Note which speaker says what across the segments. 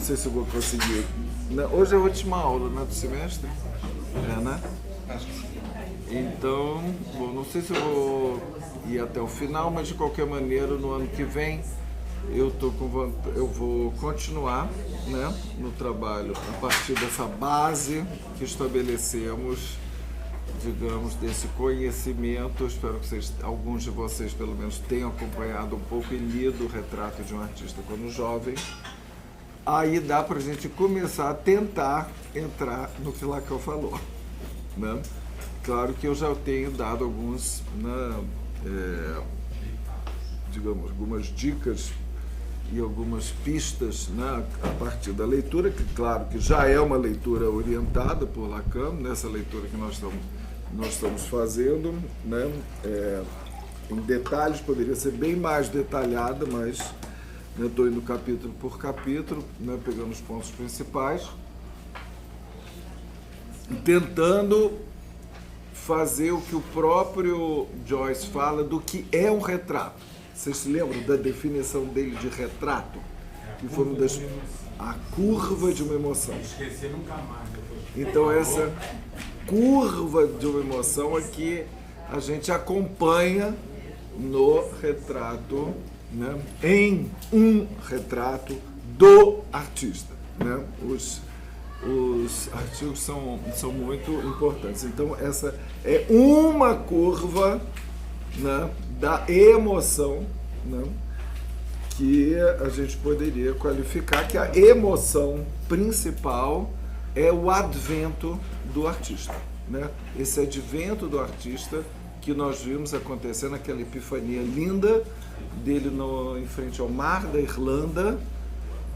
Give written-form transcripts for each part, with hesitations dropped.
Speaker 1: sei se eu vou conseguir. Hoje é a última aula, né, do semestre? Né?
Speaker 2: Acho que sim.
Speaker 1: Então, bom, não sei se eu vou ir até o final, mas de qualquer maneira, no ano que vem, eu vou continuar, né, no trabalho a partir dessa base que estabelecemos, digamos, desse conhecimento. Espero que alguns de vocês pelo menos tenham acompanhado um pouco e lido o retrato de um artista quando jovem. Aí dá para a gente começar a tentar entrar no que Lacan falou, né? Claro que eu já tenho dado alguns, né, digamos, algumas dicas e algumas pistas, né, a partir da leitura, que claro que já é uma leitura orientada por Lacan, nessa leitura que nós estamos fazendo, né, em detalhes, poderia ser bem mais detalhada, mas estou indo capítulo por capítulo, né, pegando os pontos principais, tentando fazer o que o próprio Joyce fala do que é um retrato. Vocês se lembram da definição dele de retrato? Que foi a curva de uma emoção.
Speaker 3: Esquecer nunca mais.
Speaker 1: Então essa curva de uma emoção é que a gente acompanha no retrato, né, em um retrato do artista, né? Os artigos são muito importantes. Então, essa é uma curva, né, da emoção, né, que a gente poderia qualificar que a emoção principal é o advento do artista, né? Esse advento do artista que nós vimos acontecer naquela epifania linda dele em frente ao mar da Irlanda,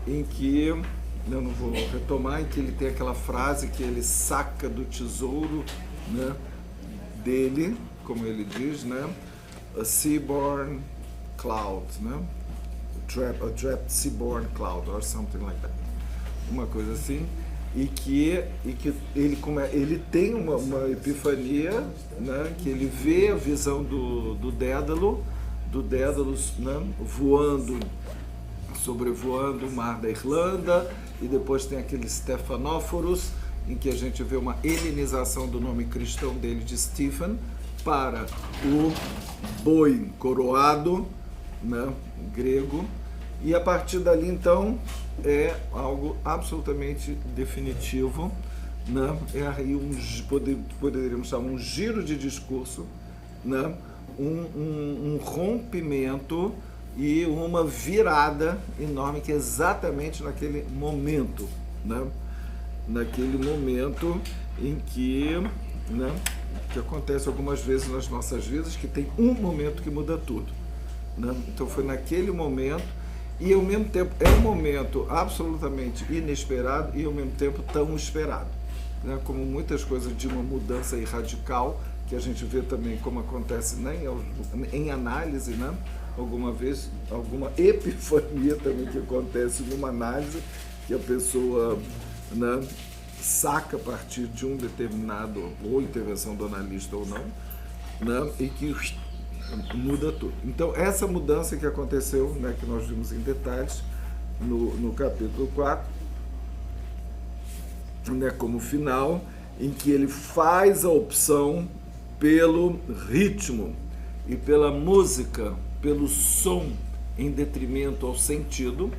Speaker 1: em que, eu não vou retomar, em que ele tem aquela frase que ele saca do tesouro, né, dele, como ele diz, né, a seaborn cloud, né, a trapped seaborn cloud, or something like that, uma coisa assim, e que ele tem uma epifania, né, que ele vê a visão do Dédalo, né, sobrevoando o mar da Irlanda, e depois tem aquele Stephanóforos, em que a gente vê uma helenização do nome cristão dele de Stephen para o boi coroado, né, grego, e a partir dali então é algo absolutamente definitivo, né? É aí poderíamos chamar um giro de discurso, né? Um rompimento e uma virada enorme, que é exatamente naquele momento, né? Naquele momento em que, né, que acontece algumas vezes nas nossas vidas, que tem um momento que muda tudo, né? Então foi naquele momento, e ao mesmo tempo é um momento absolutamente inesperado e ao mesmo tempo tão esperado, né? Como muitas coisas de uma mudança radical, que a gente vê também como acontece, né, em análise, né? Alguma epifania também que acontece numa análise, que a pessoa, né, saca a partir de um determinado, ou intervenção do analista ou não, né, e que muda tudo. Então, essa mudança que aconteceu, né, que nós vimos em detalhes no capítulo 4, né, como final, em que ele faz a opção pelo ritmo e pela música, pelo som, em detrimento ao sentido,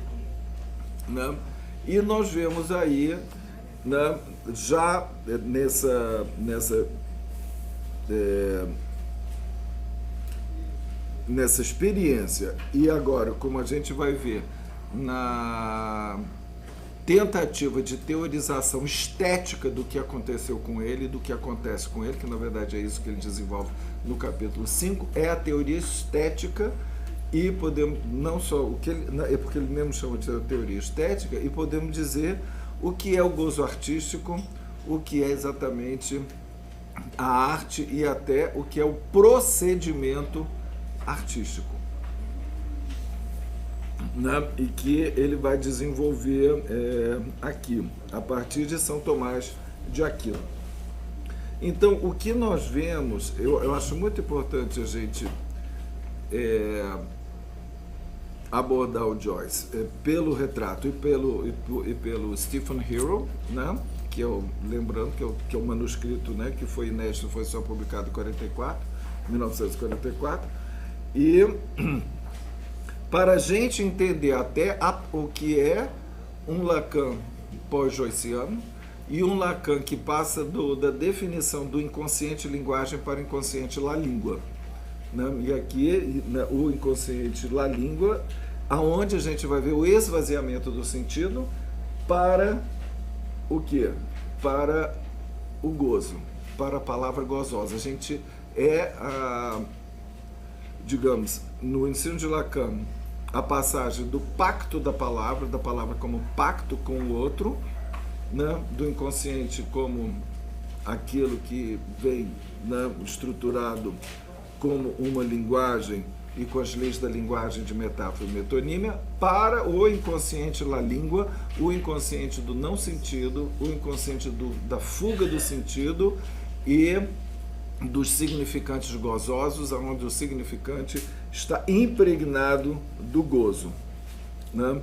Speaker 1: né? E nós vemos aí, né, já nessa experiência, e agora, como a gente vai ver na tentativa de teorização estética do que aconteceu com ele, do que acontece com ele, que na verdade é isso que ele desenvolve no capítulo 5, é a teoria estética, e podemos, não só o que ele, é porque ele mesmo chama de teoria estética, e podemos dizer o que é o gozo artístico, o que é exatamente a arte e até o que é o procedimento artístico, né? E que ele vai desenvolver aqui, a partir de São Tomás de Aquino. Então, o que nós vemos, eu acho muito importante a gente abordar o Joyce pelo retrato e pelo Stephen Hero, né? Que eu, lembrando que é o manuscrito, né, que foi inédito, foi só publicado em 1944, e para a gente entender até o que é um Lacan pós-joyciano e um Lacan que passa da definição do inconsciente linguagem para o inconsciente la língua. Né? E aqui, né, o inconsciente la língua, aonde a gente vai ver o esvaziamento do sentido para o quê? Para o gozo, para a palavra gozosa. A gente digamos, no ensino de Lacan, a passagem do pacto da palavra como pacto com o outro, né? Do inconsciente como aquilo que vem, né, estruturado como uma linguagem e com as leis da linguagem de metáfora e metonímia, para o inconsciente la língua, o inconsciente do não sentido, o inconsciente da fuga do sentido e dos significantes gozosos, onde o significante está impregnado do gozo, né?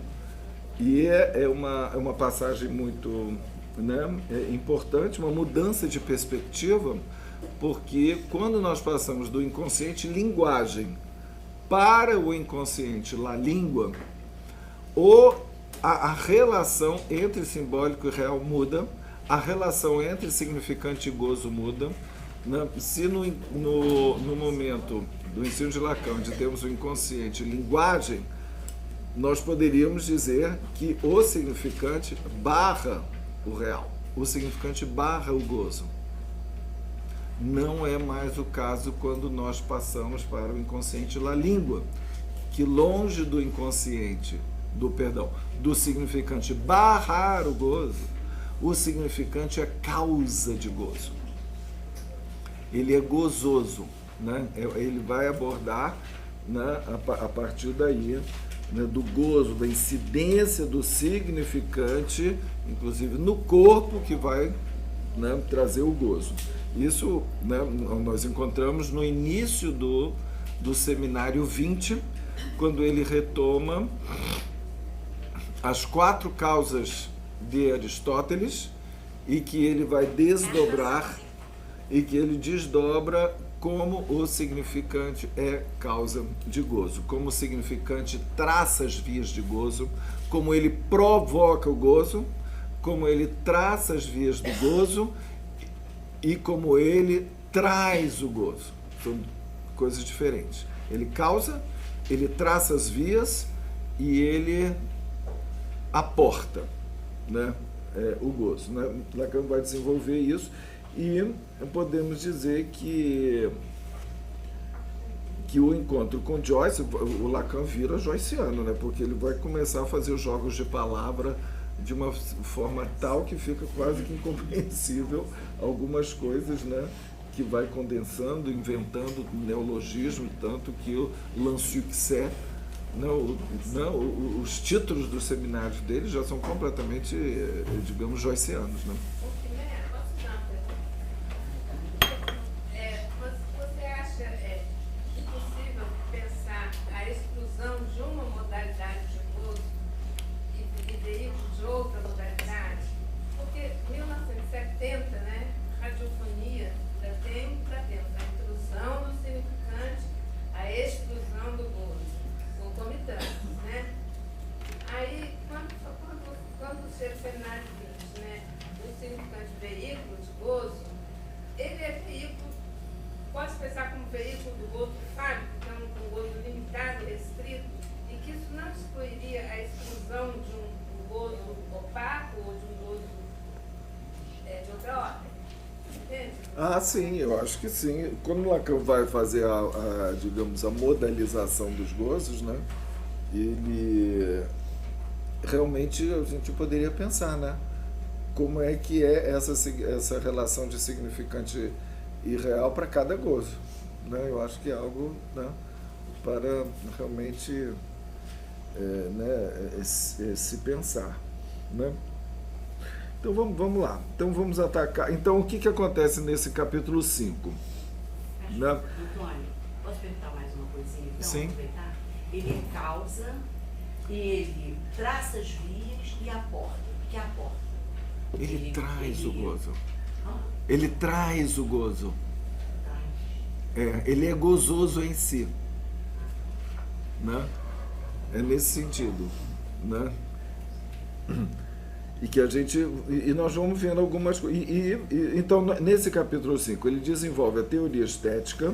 Speaker 1: E é uma passagem muito, né, importante, uma mudança de perspectiva, porque quando nós passamos do inconsciente linguagem para o inconsciente la língua, a relação entre simbólico e real muda, a relação entre significante e gozo muda. Se no momento do ensino de Lacan, onde temos o inconsciente linguagem, nós poderíamos dizer que o significante barra o real, o significante barra o gozo. Não é mais o caso quando nós passamos para o inconsciente la língua, que longe do inconsciente, do significante barrar o gozo, o significante é causa de gozo. Ele é gozoso, né? Ele vai abordar, né, a partir daí, né, do gozo, da incidência do significante, inclusive no corpo, que vai, né, trazer o gozo. Isso, né, nós encontramos no início do seminário 20, quando ele retoma as 4 causas de Aristóteles e que ele vai desdobrar e que ele desdobra como o significante é causa de gozo, como o significante traça as vias de gozo, como ele provoca o gozo, como ele traça as vias do gozo e como ele traz o gozo. São coisas diferentes. Ele causa, ele traça as vias e ele aporta, né, o gozo. Né? Lacan vai desenvolver isso e podemos dizer que o encontro com Joyce, o Lacan vira joyciano, né? Porque ele vai começar a fazer os jogos de palavra de uma forma tal que fica quase que incompreensível algumas coisas, né? Que vai condensando, inventando neologismo, tanto que o Lansuccès, os títulos dos seminários dele já são completamente, digamos, joycianos, né? Ah, sim, eu acho que sim. Quando Lacan vai fazer digamos, a modalização dos gozos, né, ele realmente a gente poderia pensar, né, como é que é essa relação de significante e real para cada gozo, né? Eu acho que é algo, né, para realmente se pensar, né? Então vamos lá. Então vamos atacar. Então o que acontece nesse capítulo 5?
Speaker 2: Antônio, posso perguntar mais uma coisinha? Então,
Speaker 1: sim.
Speaker 2: Aproveitar? Ele é causa, ele traça as vias e a porta. O que é a porta?
Speaker 1: Ele traz o gozo.
Speaker 2: Ah,
Speaker 1: Ele traz o gozo.
Speaker 2: traz.
Speaker 1: Ele é gozoso em si. Né? É nesse sentido. Né? E que a gente. E nós vamos vendo algumas coisas. Então, nesse capítulo 5, ele desenvolve a teoria estética,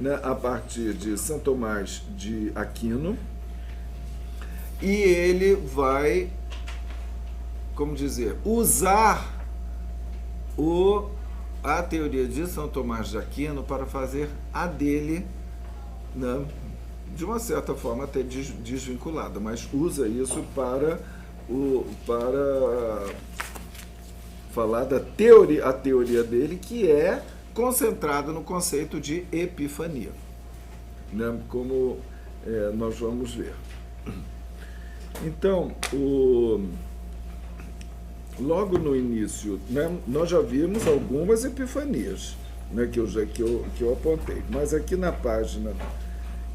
Speaker 1: né, a partir de São Tomás de Aquino, e ele vai, como dizer, usar a teoria de São Tomás de Aquino para fazer a dele, né, de uma certa forma até desvinculada, mas usa isso para falar da teoria, a teoria dele, que é concentrada no conceito de epifania, né, como nós vamos ver. Então, logo no início, né, nós já vimos algumas epifanias, né, que eu apontei, mas aqui na página,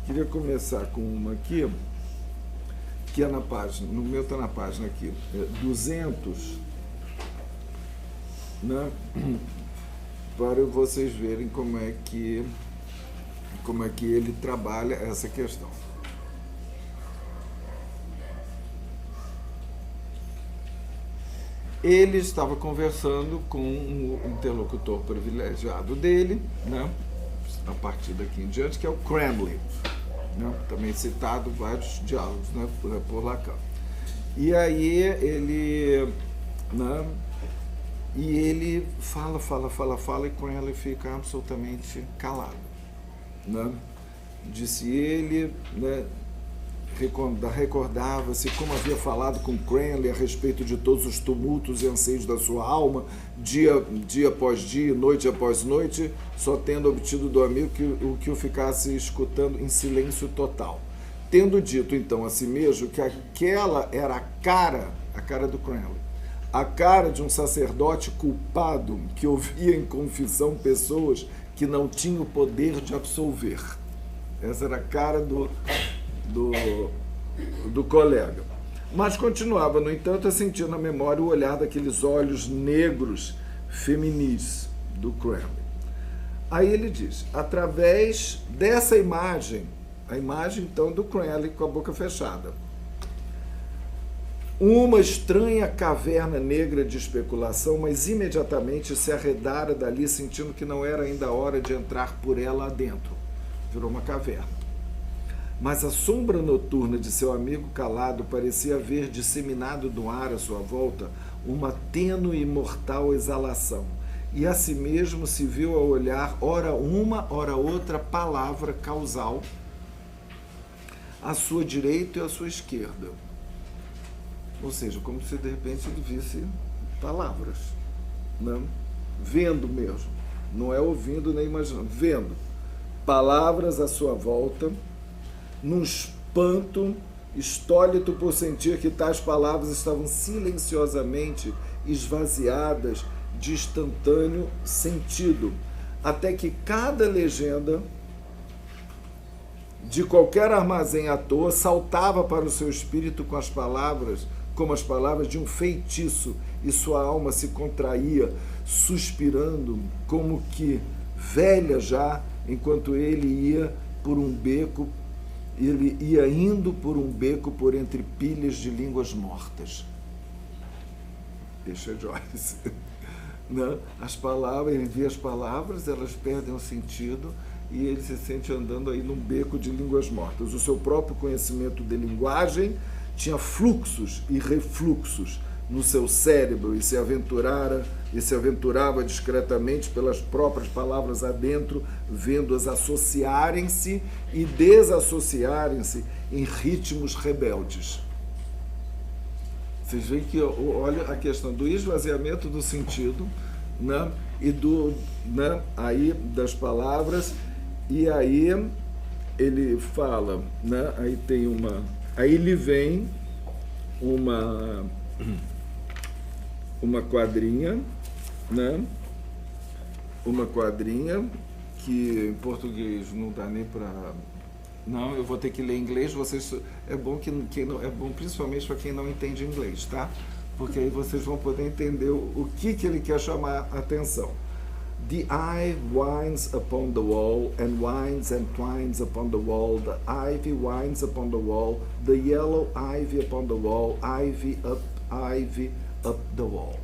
Speaker 1: queria começar com uma aqui, que é na página, no meu está na página aqui, 200, né, para vocês verem como é que ele trabalha essa questão. Ele estava conversando com um interlocutor privilegiado dele, né, a partir daqui em diante, que é o Cranley, né, também citado vários diálogos, né, por Lacan. E aí ele, né, fala, e Cranley fica absolutamente calado, né? Disse ele, né, recordava-se como havia falado com Cranley a respeito de todos os tumultos e anseios da sua alma, dia após dia, noite após noite, só tendo obtido do amigo que o ficasse escutando em silêncio total. Tendo dito então a si mesmo que aquela era a cara do Cranley, a cara de um sacerdote culpado que ouvia em confissão pessoas que não tinham o poder de absolver. Essa era a cara do colega. Mas continuava, no entanto, a sentir na memória o olhar daqueles olhos negros feminis do Cranley. Aí ele diz, através dessa imagem, a imagem então do Cranley com a boca fechada, uma estranha caverna negra de especulação, mas imediatamente se arredara dali, sentindo que não era ainda a hora de entrar por ela adentro. Virou uma caverna. Mas a sombra noturna de seu amigo calado parecia haver disseminado no ar à sua volta uma tênue e mortal exalação, e a si mesmo se viu a olhar ora uma, ora outra palavra causal à sua direita e à sua esquerda. Ou seja, como se de repente ele visse palavras, né? Vendo mesmo, não é ouvindo nem imaginando, vendo palavras à sua volta, num espanto estólito por sentir que tais palavras estavam silenciosamente esvaziadas de instantâneo sentido, até que cada legenda de qualquer armazém à toa saltava para o seu espírito com as palavras, como as palavras de um feitiço, e sua alma se contraía, suspirando, como que velha já, enquanto ele ia indo por um beco por entre pilhas de línguas mortas. Deixa Joyce. Não, as palavras, ele vê as palavras, elas perdem o sentido e ele se sente andando aí num beco de línguas mortas. O seu próprio conhecimento de linguagem tinha fluxos e refluxos no seu cérebro e se aventurava discretamente pelas próprias palavras adentro, vendo-as associarem-se e desassociarem-se em ritmos rebeldes. Vocês veem que, olha, a questão do esvaziamento do sentido, né, e aí das palavras, e aí ele fala, né, aí lhe vem uma quadrinha, né, uma quadrinha que em português não dá nem para Não, eu vou ter que ler em inglês. Vocês, é bom é bom principalmente para quem não entende inglês, tá? Porque aí vocês vão poder entender o que ele quer chamar a atenção. The ivy winds upon the wall, and winds and twines upon the wall. The ivy winds upon the wall, the yellow ivy upon the wall, ivy up the wall.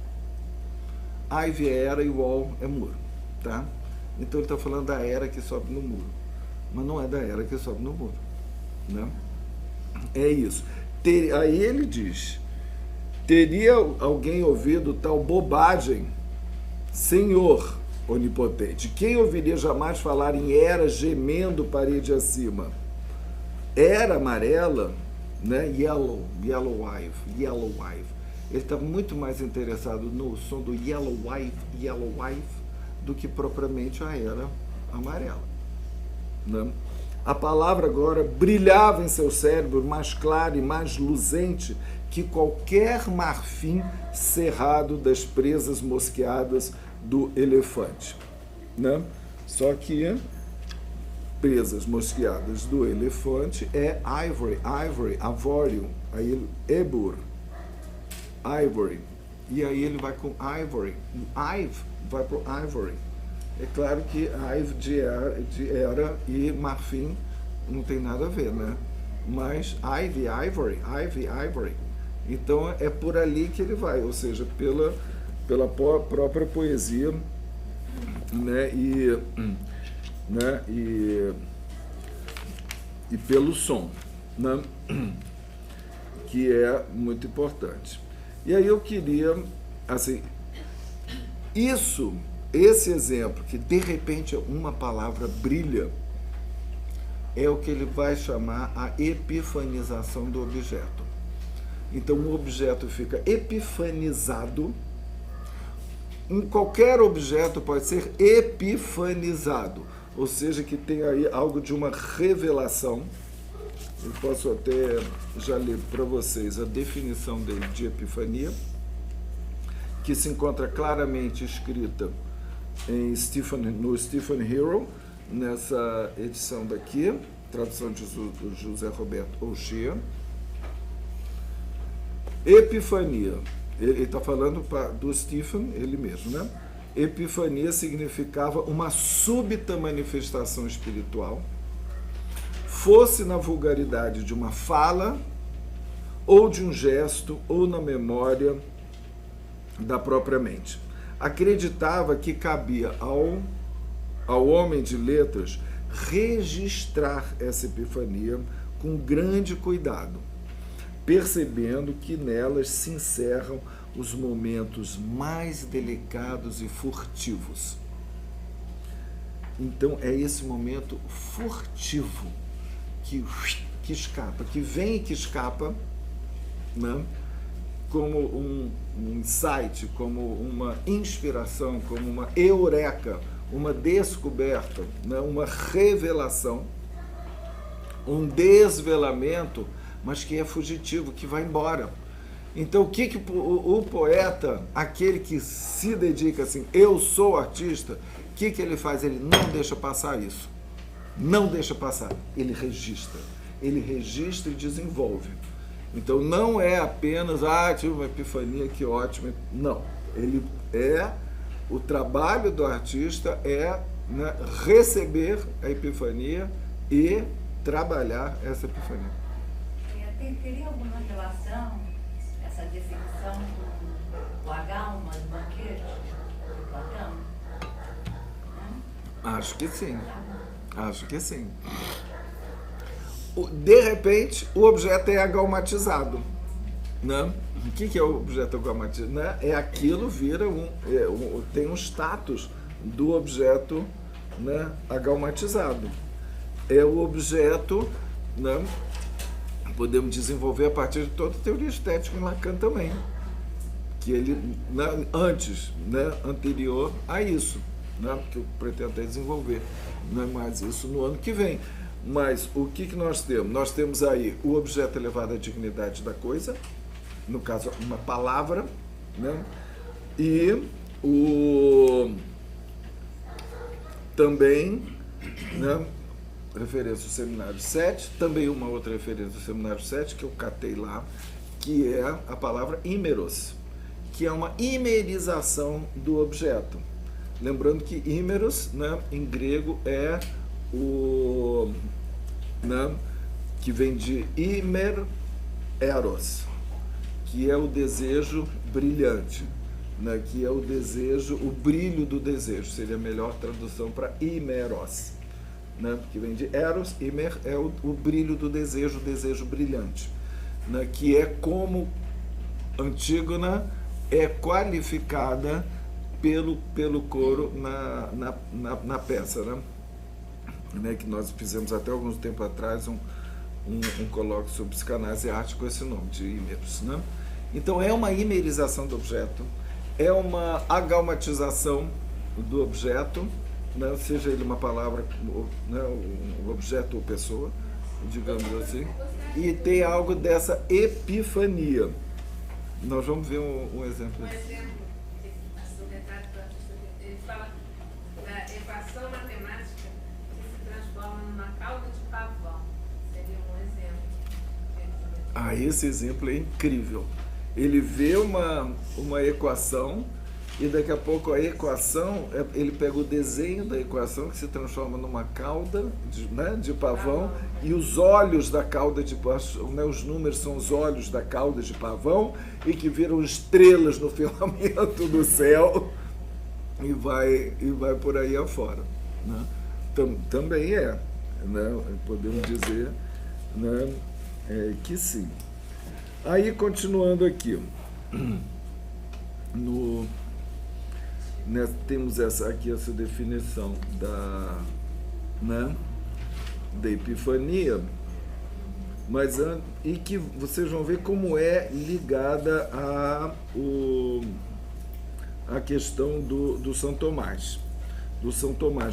Speaker 1: Ivy é era e wall é muro, tá? Então ele está falando da era que sobe no muro, mas não é da era que sobe no muro, né? É isso. Aí ele diz: teria alguém ouvido tal bobagem, Senhor onipotente? Quem ouviria jamais falar em era gemendo parede acima? Era amarela, né? Yellow wave. Ele está muito mais interessado no som do yellow wave, do que propriamente a era amarela, né? A palavra agora brilhava em seu cérebro mais claro e mais luzente que qualquer marfim cerrado das presas mosqueadas do elefante, né? Só que presas mosqueadas do elefante é ivory, avorio, aí ebur, ivory, e aí ele vai com ivory, ive vai para o ivory. É claro que ive de era e marfim não tem nada a ver, né? Mas ivory. Então é por ali que ele vai, ou seja, pela própria poesia, né? E pelo som, né? Que é muito importante. E aí eu queria, assim, esse exemplo, que de repente uma palavra brilha, é o que ele vai chamar a epifanização do objeto. Então o objeto fica epifanizado. Em qualquer objeto pode ser epifanizado, ou seja, que tem aí algo de uma revelação. Eu posso até já ler para vocês a definição dele de epifania, que se encontra claramente escrita no Stephen Hero, nessa edição daqui, tradução de José Roberto O'Shea. Epifania, ele está falando do Stephen, ele mesmo, né? Epifania significava uma súbita manifestação espiritual, fosse na vulgaridade de uma fala, ou de um gesto, ou na memória da própria mente. Acreditava que cabia ao homem de letras registrar essa epifania com grande cuidado, percebendo que nelas se encerram os momentos mais delicados e furtivos. Então é esse momento furtivo que escapa, que vem e que escapa, né? Como um insight, como uma inspiração, como uma eureka, uma descoberta, né? Uma revelação, um desvelamento, mas que é fugitivo, que vai embora. Então o que o poeta, aquele que se dedica assim, eu sou artista, o que ele faz? Ele não deixa passar isso. Não deixa passar. Ele registra e desenvolve. Então não é apenas, tive uma epifania, que ótimo. Não. O trabalho do artista é, né, receber a epifania e trabalhar essa epifania.
Speaker 2: Teria alguma relação, essa definição, com o Agálma do banquete de Platão?
Speaker 1: Acho que sim. De repente, o objeto é agalmatizado, né? O que é o objeto agalmatizado? Né? É aquilo vira tem um status do objeto, né, agalmatizado. É o objeto, né? Podemos desenvolver a partir de toda a teoria estética em Lacan também, que ele, né, anterior a isso, né, que eu pretendo até desenvolver, não é mais isso no ano que vem. Mas o que nós temos? Nós temos aí o objeto elevado à dignidade da coisa, no caso uma palavra, né, e também, né, referência ao Seminário 7, também uma outra referência ao Seminário 7, que eu catei lá, que é a palavra ímeros, que é uma imerização do objeto. Lembrando que ímeros, né, em grego é o... né, que vem de imer eros, que é o desejo brilhante, né, que é o desejo, o brilho do desejo, seria a melhor tradução para imeros, né, que vem de eros, imer é o brilho do desejo, o desejo brilhante, né, que é como Antígona é qualificada pelo coro na peça, né, que nós fizemos até alguns tempo atrás um colóquio sobre psicanálise e arte com esse nome, de ímeros, né? Então é uma imerização do objeto, é uma agalmatização do objeto, né? Seja ele uma palavra, né, um objeto ou pessoa, digamos assim, e tem algo dessa epifania. Nós vamos ver um exemplo.
Speaker 3: Um exemplo do retrato do artista, ele fala da equação matemática que se transforma numa cauda de pavão. Seria um exemplo.
Speaker 1: Ah, esse exemplo é incrível. Ele vê uma equação e daqui a pouco a equação, ele pega o desenho da equação que se transforma numa cauda de pavão, e os olhos da cauda de pavão, né, os números são os olhos da cauda de pavão e que viram estrelas no firmamento do céu e vai por aí afora, né? Também né, podemos dizer, né, que sim. Aí, continuando aqui, temos essa definição da epifania, mas e que vocês vão ver como é ligada a questão do São Tomás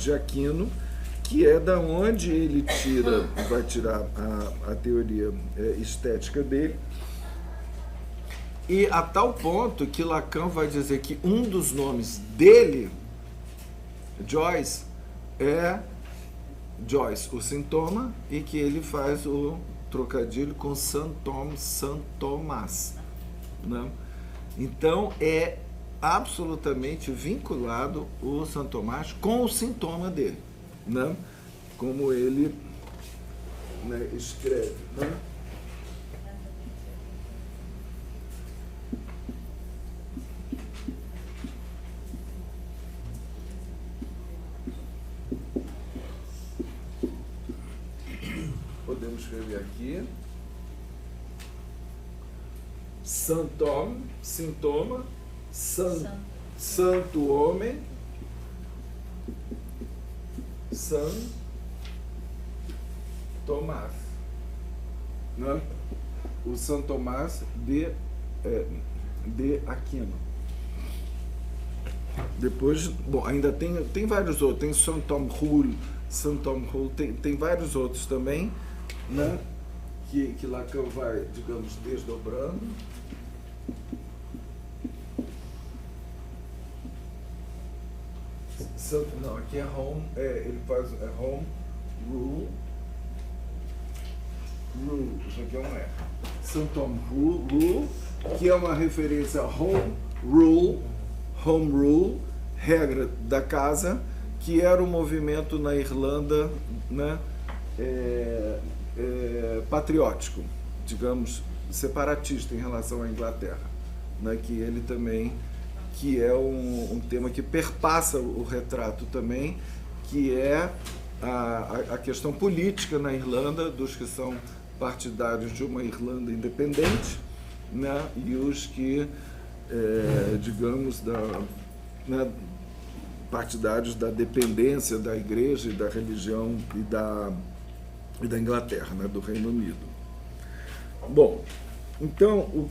Speaker 1: de Aquino, que é da onde ele vai tirar a teoria estética dele, e a tal ponto que Lacan vai dizer que um dos nomes dele, Joyce, é Joyce, o sintoma, e que ele faz o trocadilho com Santomas, né? Então é absolutamente vinculado o São Tomás com o sintoma dele, né? Como ele, né, escreve, né? Podemos escrever aqui Santom, sintoma, santo homem, São Tomás, né? O São Tomás de Aquino. Depois, bom, ainda tem vários outros, tem Saint Tom Hul, tem vários outros também, né? Que Lacan vai, digamos, desdobrando. Não, aqui é home, ele faz home rule, isso aqui é um Saint Tom Rule, que é uma referência a home rule, regra da casa, que era um movimento na Irlanda, né, patriótico, digamos, separatista em relação à Inglaterra, né, que ele também, que é um tema que perpassa o retrato também, que é a questão política na Irlanda, dos que são partidários de uma Irlanda independente, né, e os que, digamos, partidários da dependência da Igreja e da religião e da Inglaterra, né, do Reino Unido. Bom, então,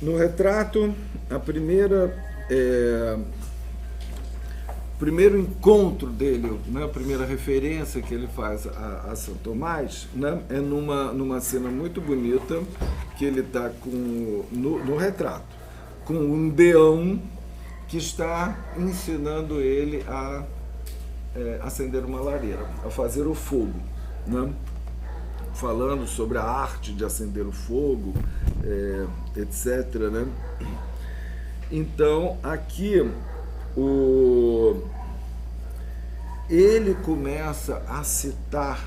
Speaker 1: no retrato, o primeiro encontro dele, né, a primeira referência que ele faz a São Tomás, né, é numa cena muito bonita, que ele está no retrato, com um deão que está ensinando ele acender uma lareira, a fazer o fogo, né? Falando sobre a arte de acender o fogo, etc., né? Então, aqui, ele começa a citar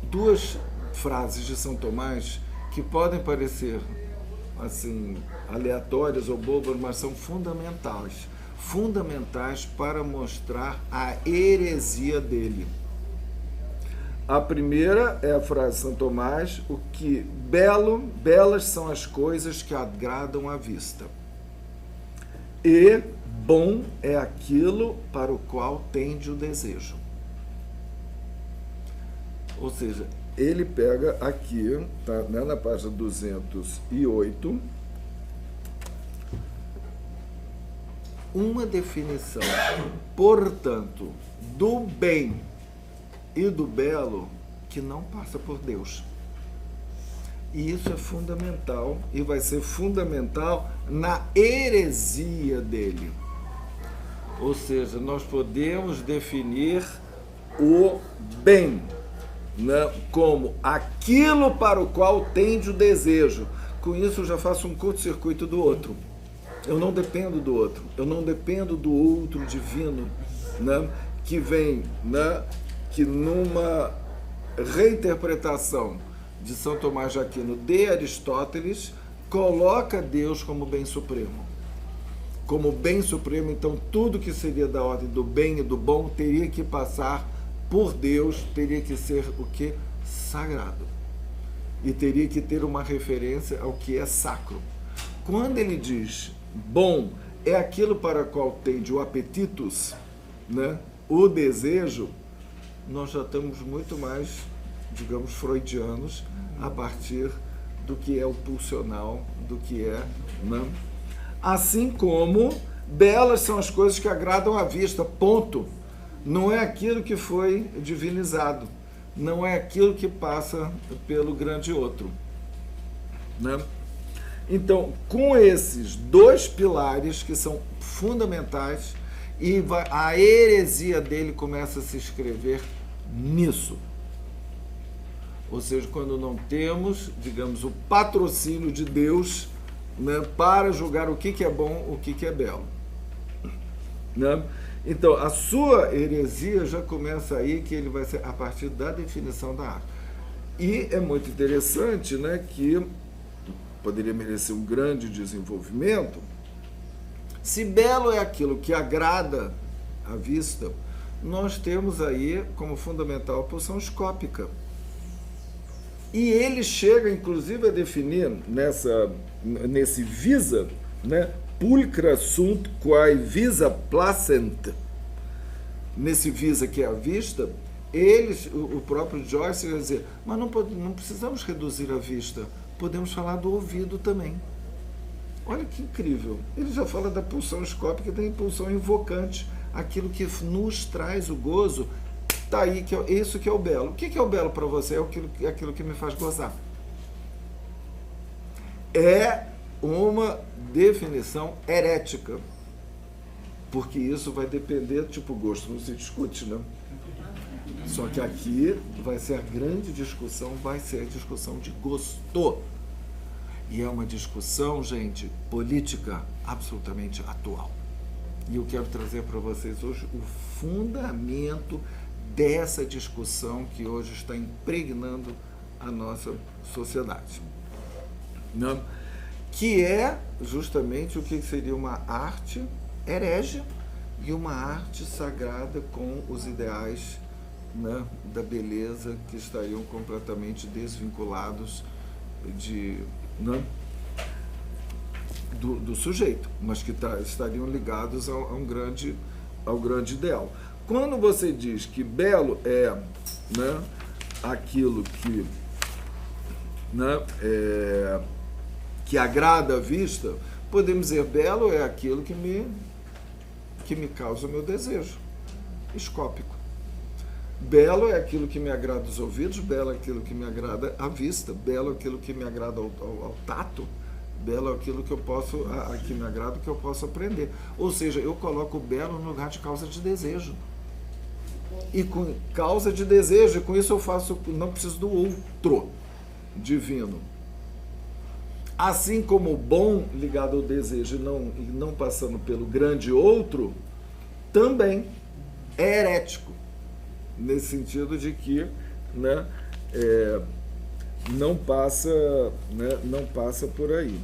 Speaker 1: duas frases de São Tomás que podem parecer assim aleatórias ou bobas, mas são fundamentais para mostrar a heresia dele. A primeira é a frase de São Tomás: o que belas são as coisas que agradam à vista, e bom é aquilo para o qual tende o desejo. Ou seja, ele pega aqui, tá, né, na página 208, uma definição, portanto, do bem e do belo que não passa por Deus. E isso é fundamental, e vai ser fundamental na heresia dele. Ou seja, nós podemos definir o bem, né, como aquilo para o qual tende o desejo. Com isso eu já faço um curto-circuito do outro. Eu não dependo do outro, eu não dependo do outro divino, né, que vem, né, que numa reinterpretação de São Tomás de Aquino de Aristóteles coloca Deus como bem supremo. Como bem supremo, então tudo que seria da ordem do bem e do bom teria que passar por Deus, teria que ser o que? Sagrado. E teria que ter uma referência ao que é sacro. Quando ele diz bom é aquilo para o qual tende o apetitus, né, o desejo, nós já estamos muito mais, digamos, freudianos a partir do que é o pulsional, do que é, né? Assim como belas são as coisas que agradam à vista, ponto. Não é aquilo que foi divinizado, não é aquilo que passa pelo grande outro, né? Então, com esses dois pilares que são fundamentais, a heresia dele começa a se escrever nisso. Ou seja, quando não temos, digamos, o patrocínio de Deus, né, para julgar o que é bom, o que é belo, né? Então, a sua heresia já começa aí, que ele vai ser a partir da definição da arte. E é muito interessante, né, que poderia merecer um grande desenvolvimento. Se belo é aquilo que agrada à vista, nós temos aí como fundamental a pulsão escópica. E ele chega, inclusive, a definir nesse visa, né, pulcra sunt quae visa placent. Nesse visa que é a vista, o próprio Joyce vai dizer, mas não precisamos reduzir a vista, podemos falar do ouvido também. Olha que incrível. Ele já fala da pulsão escópica e da impulsão invocante, aquilo que nos traz o gozo. Está aí, que é isso que é o belo. O que é o belo para você? É aquilo que me faz gozar. É uma definição herética, porque isso vai depender, tipo, gosto não se discute, né? Só que aqui vai ser a grande discussão, vai ser a discussão de gosto. E é uma discussão, gente, política absolutamente atual. E eu quero trazer para vocês hoje o fundamento dessa discussão que hoje está impregnando a nossa sociedade, né? Que é justamente o que seria uma arte herege e uma arte sagrada com os ideais, né, da beleza, que estariam completamente desvinculados né, do sujeito, mas que estariam ligados ao grande ideal. Quando você diz que belo é, né, aquilo que, né, que agrada à vista, podemos dizer belo é aquilo que me causa o meu desejo escópico. Belo é aquilo que me agrada aos ouvidos, belo é aquilo que me agrada à vista, belo é aquilo que me agrada ao tato, belo é aquilo que eu posso, que me agrada, que eu posso aprender. Ou seja, eu coloco o belo no lugar de causa de desejo. e com causa de desejo, e com isso eu faço, não preciso do outro divino. Assim como o bom ligado ao desejo e não passando pelo grande outro, também é herético, nesse sentido de que, né, não passa por aí.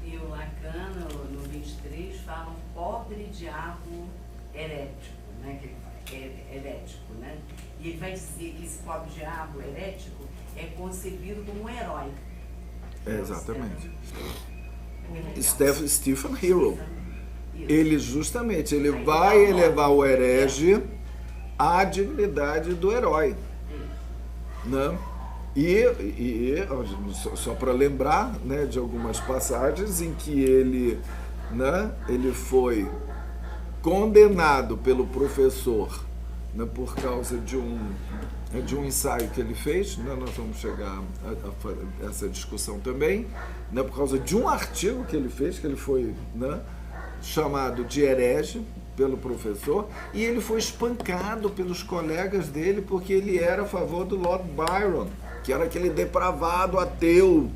Speaker 2: E o Lacan, no 23, fala um pobre diabo herético, né? Que é herético, né? E ele vai dizer que esse pobre diabo herético é concebido como um herói.
Speaker 1: Exatamente.
Speaker 2: Legal.
Speaker 1: Stephen Hero.
Speaker 2: Isso.
Speaker 1: Ele justamente, ele vai elevar o herege à dignidade do herói, né? Só para lembrar, né, de algumas passagens em que ele, né, ele foi condenado pelo professor, né, por causa de um ensaio que ele fez, né, nós vamos chegar a essa discussão também, né, por causa de um artigo que ele fez, que ele foi, né, chamado de herege pelo professor, e ele foi espancado pelos colegas dele porque ele era a favor do Lord Byron, que era aquele depravado ateu,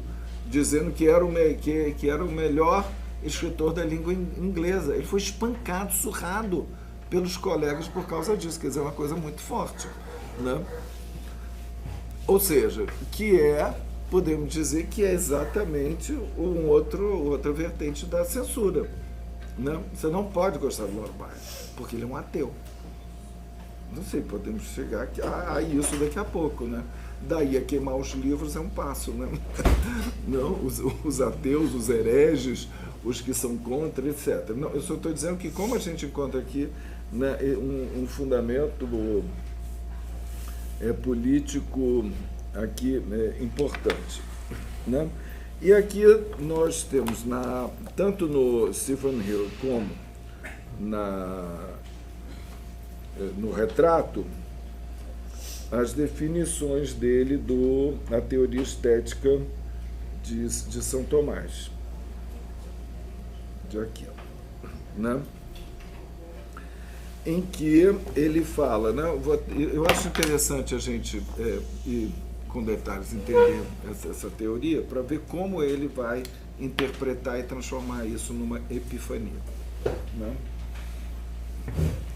Speaker 1: dizendo que era o melhor escritor da língua inglesa. Ele foi espancado, surrado pelos colegas por causa disso, quer dizer, uma coisa muito forte, né? Ou seja, podemos dizer que é exatamente outra vertente da censura, né? Você não pode gostar do Lord Byron, porque ele é um ateu. Não sei, podemos chegar a isso daqui a pouco, né? Daí a queimar os livros é um passo, né? Não, os ateus, os hereges, os que são contra, etc. Não, eu só estou dizendo que como a gente encontra aqui, né, um fundamento político aqui, né, importante, né? E aqui nós temos, tanto no Stephen Hero como no retrato, as definições dele da teoria estética de São Tomás. De aqui, né? Em que ele fala, né? Eu acho interessante a gente ir com detalhes entender essa teoria para ver como ele vai interpretar e transformar isso numa epifania, né?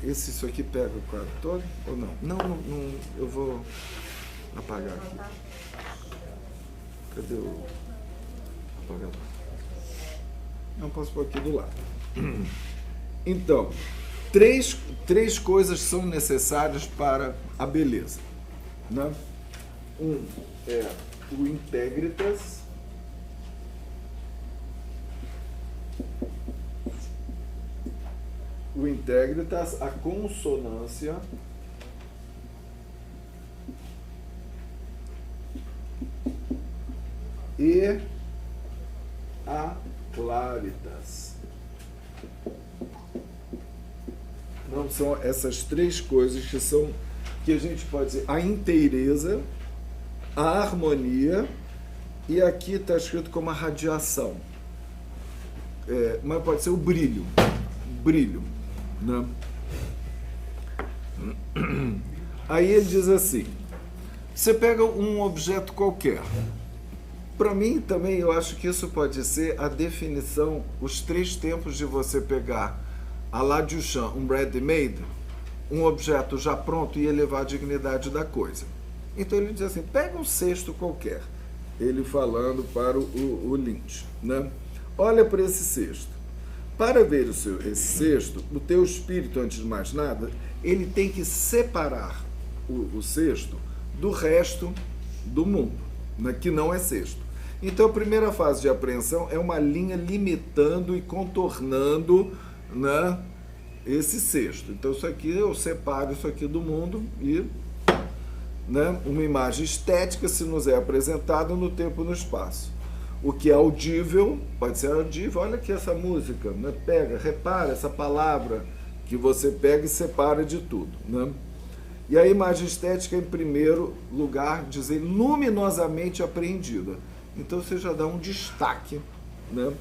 Speaker 1: Isso aqui pega o quadro todo ou não? Não, eu vou apagar aqui. Cadê o apagador? Não posso pôr aqui do lado. Então, três coisas são necessárias para a beleza, né? Um é o integritas, a consonância e a claritas. Não são essas três coisas que a gente pode dizer a inteireza, a harmonia, e aqui está escrito como a radiação. Mas pode ser o brilho, né? Aí ele diz assim, você pega um objeto qualquer. Para mim também eu acho que isso pode ser a definição, os três tempos de você pegar a la Duchamp, um ready-made, um objeto já pronto e elevar a dignidade da coisa. Então ele diz assim, pega um cesto qualquer, ele falando para o Lynch, né? Olha para esse cesto. Para ver esse cesto, o teu espírito, antes de mais nada, ele tem que separar o cesto do resto do mundo, né, que não é cesto. Então a primeira fase de apreensão é uma linha limitando e contornando, né, esse cesto. Então isso aqui, eu separo isso aqui do mundo e, né, uma imagem estética se nos é apresentada no tempo e no espaço. O que é audível, pode ser audível, olha aqui essa música, né? Repara essa palavra que você pega e separa de tudo, né? E a imagem estética, em primeiro lugar, dizer luminosamente apreendida. Então você já dá um destaque, né,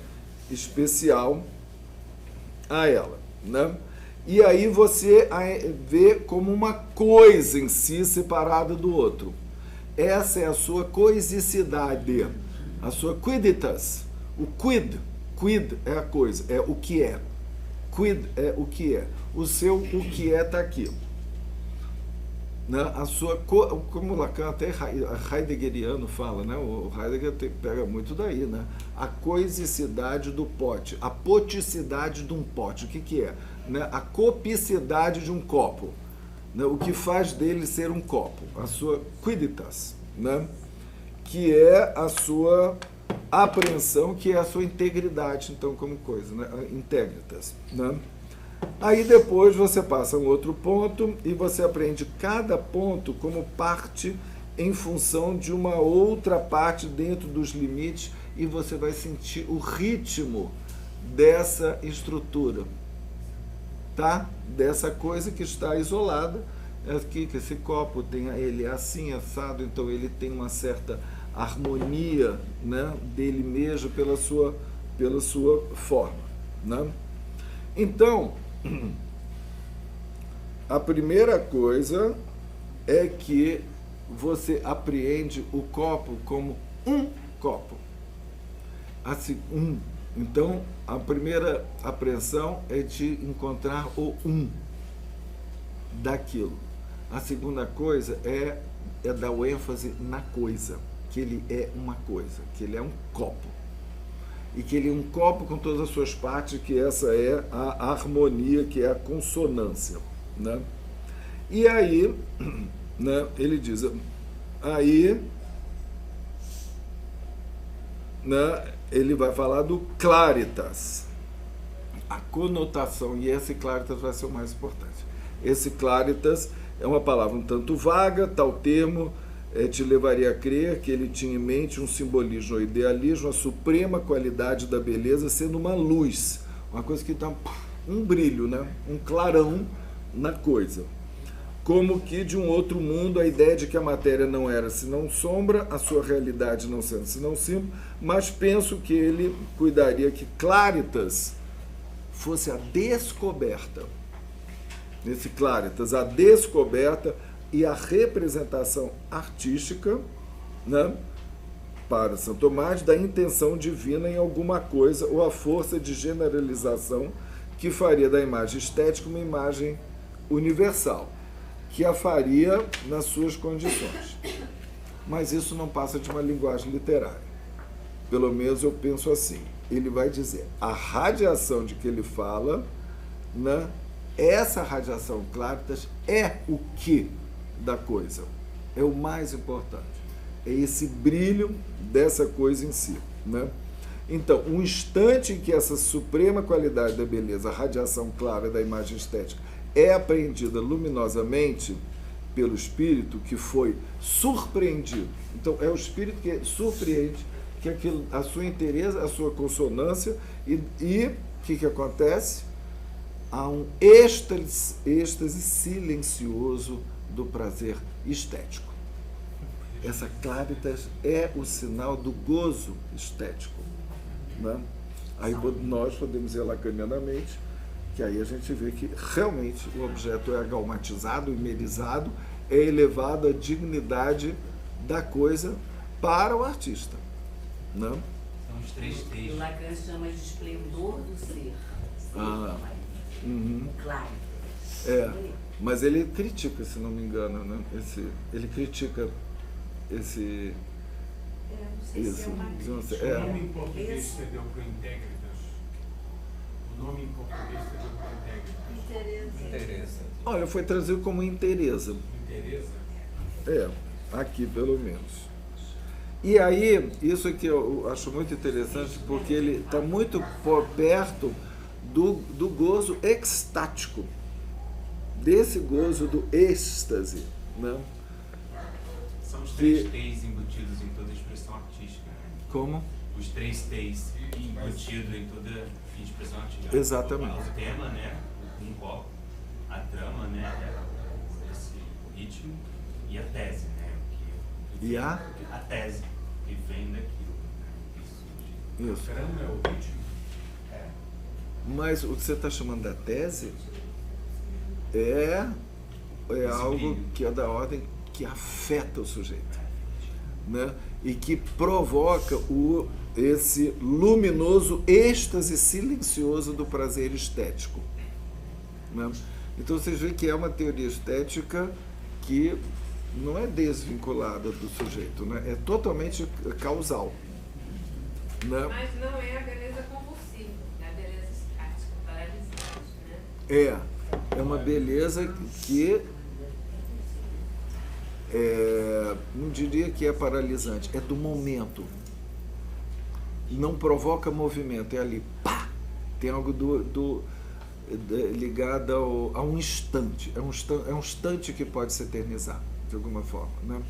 Speaker 1: especial a ela, né? E aí você vê como uma coisa em si separada do outro. Essa é a sua coisicidade, a sua quiditas. O quid é a coisa, é o que é. Quid é o que é. O seu o que é está aqui. Né? A sua, como Lacan, até heideggeriano fala, né? O Heidegger pega muito daí, né? A coisicidade do pote, a poticidade de um pote. O que é? Né? A copicidade de um copo, né? O que faz dele ser um copo, a sua quiditas, né? Que é a sua apreensão, que é a sua integridade, então, como coisa, né? Integritas, né? Aí depois você passa a um outro ponto e você aprende cada ponto como parte em função de uma outra parte dentro dos limites, e você vai sentir o ritmo dessa estrutura, tá? Dessa coisa que está isolada, aqui, que esse copo tem, ele é assim, assado, então ele tem uma certa harmonia, né, dele mesmo pela sua forma, né? Então, a primeira coisa é que você apreende o copo como um copo. Assim, Então, a primeira apreensão é de encontrar o daquilo. A segunda coisa é dar o ênfase na coisa, que ele é uma coisa, que ele é um copo. E que ele é um copo com todas as suas partes, que essa é a harmonia, que é a consonância, né? E aí, né, ele diz, aí, né, ele vai falar do claritas, a conotação, e esse claritas vai ser o mais importante. Esse claritas é uma palavra um tanto vaga, tal termo te levaria a crer que ele tinha em mente um simbolismo ou idealismo, a suprema qualidade da beleza sendo uma luz, uma coisa que dá um brilho, né? Um clarão na coisa. Como que de um outro mundo, a ideia de que a matéria não era senão sombra, a sua realidade não sendo senão símbolo, mas penso que ele cuidaria que claritas fosse a descoberta. Nesse claritas, a descoberta e a representação artística, né, para São Tomás, da intenção divina em alguma coisa, ou a força de generalização que faria da imagem estética uma imagem universal, que a faria nas suas condições. Mas isso não passa de uma linguagem literária. Pelo menos eu penso assim. Ele vai dizer, a radiação de que ele fala, né, essa radiação claritas é o que da coisa, é o mais importante, é esse brilho dessa coisa em si, né? Então, um instante em que essa suprema qualidade da beleza, a radiação clara da imagem estética, é apreendida luminosamente pelo espírito que foi surpreendido. Então, é o espírito que surpreende, que aquilo, a sua inteireza, a sua consonância, e o que acontece? Há um êxtase silencioso do prazer estético. Essa claritas é o sinal do gozo estético, né? Aí nós podemos ir lacanianamente, que aí a gente vê que realmente o objeto é agalmatizado, imerizado, é elevado à dignidade da coisa para o artista, né?
Speaker 4: São os 3 T's.
Speaker 2: O Lacan chama de esplendor do ser. Claro.
Speaker 1: Mas ele critica, se não me engano, né? Ele critica esse...
Speaker 2: Isso.
Speaker 4: O nome em português você deu para o Integritas. O nome em português você deu para o Integritas.
Speaker 3: Interesa.
Speaker 1: Olha, foi trazido como inteireza.
Speaker 4: Interesa?
Speaker 1: Aqui pelo menos. E aí, isso que eu acho muito interessante, porque ele está muito perto do gozo extático, desse gozo do êxtase, né?
Speaker 4: São os 3 T's embutidos em toda expressão artística.
Speaker 1: Como?
Speaker 4: Os 3 T's embutidos em toda expressão artística.
Speaker 1: Exatamente.
Speaker 4: O tema, né? Um copo, a trama, né? Esse ritmo, e a tese, né? A tese, que vem daquilo, né?
Speaker 1: Isso.
Speaker 4: A trama é o ritmo.
Speaker 1: Mas o que você está chamando da tese é algo que é da ordem que afeta o sujeito, né? E que provoca esse luminoso êxtase silencioso do prazer estético, né? Então vocês veem que é uma teoria estética que não é desvinculada do sujeito, né? É totalmente causal, né?
Speaker 3: Mas não é a beleza convulsiva, é a beleza estática, paralisante, né?
Speaker 1: É uma beleza que não diria que é paralisante, é do momento. Não provoca movimento, é ali, pá! Tem algo ligado a um instante. É um instante que pode se eternizar, de alguma forma, né?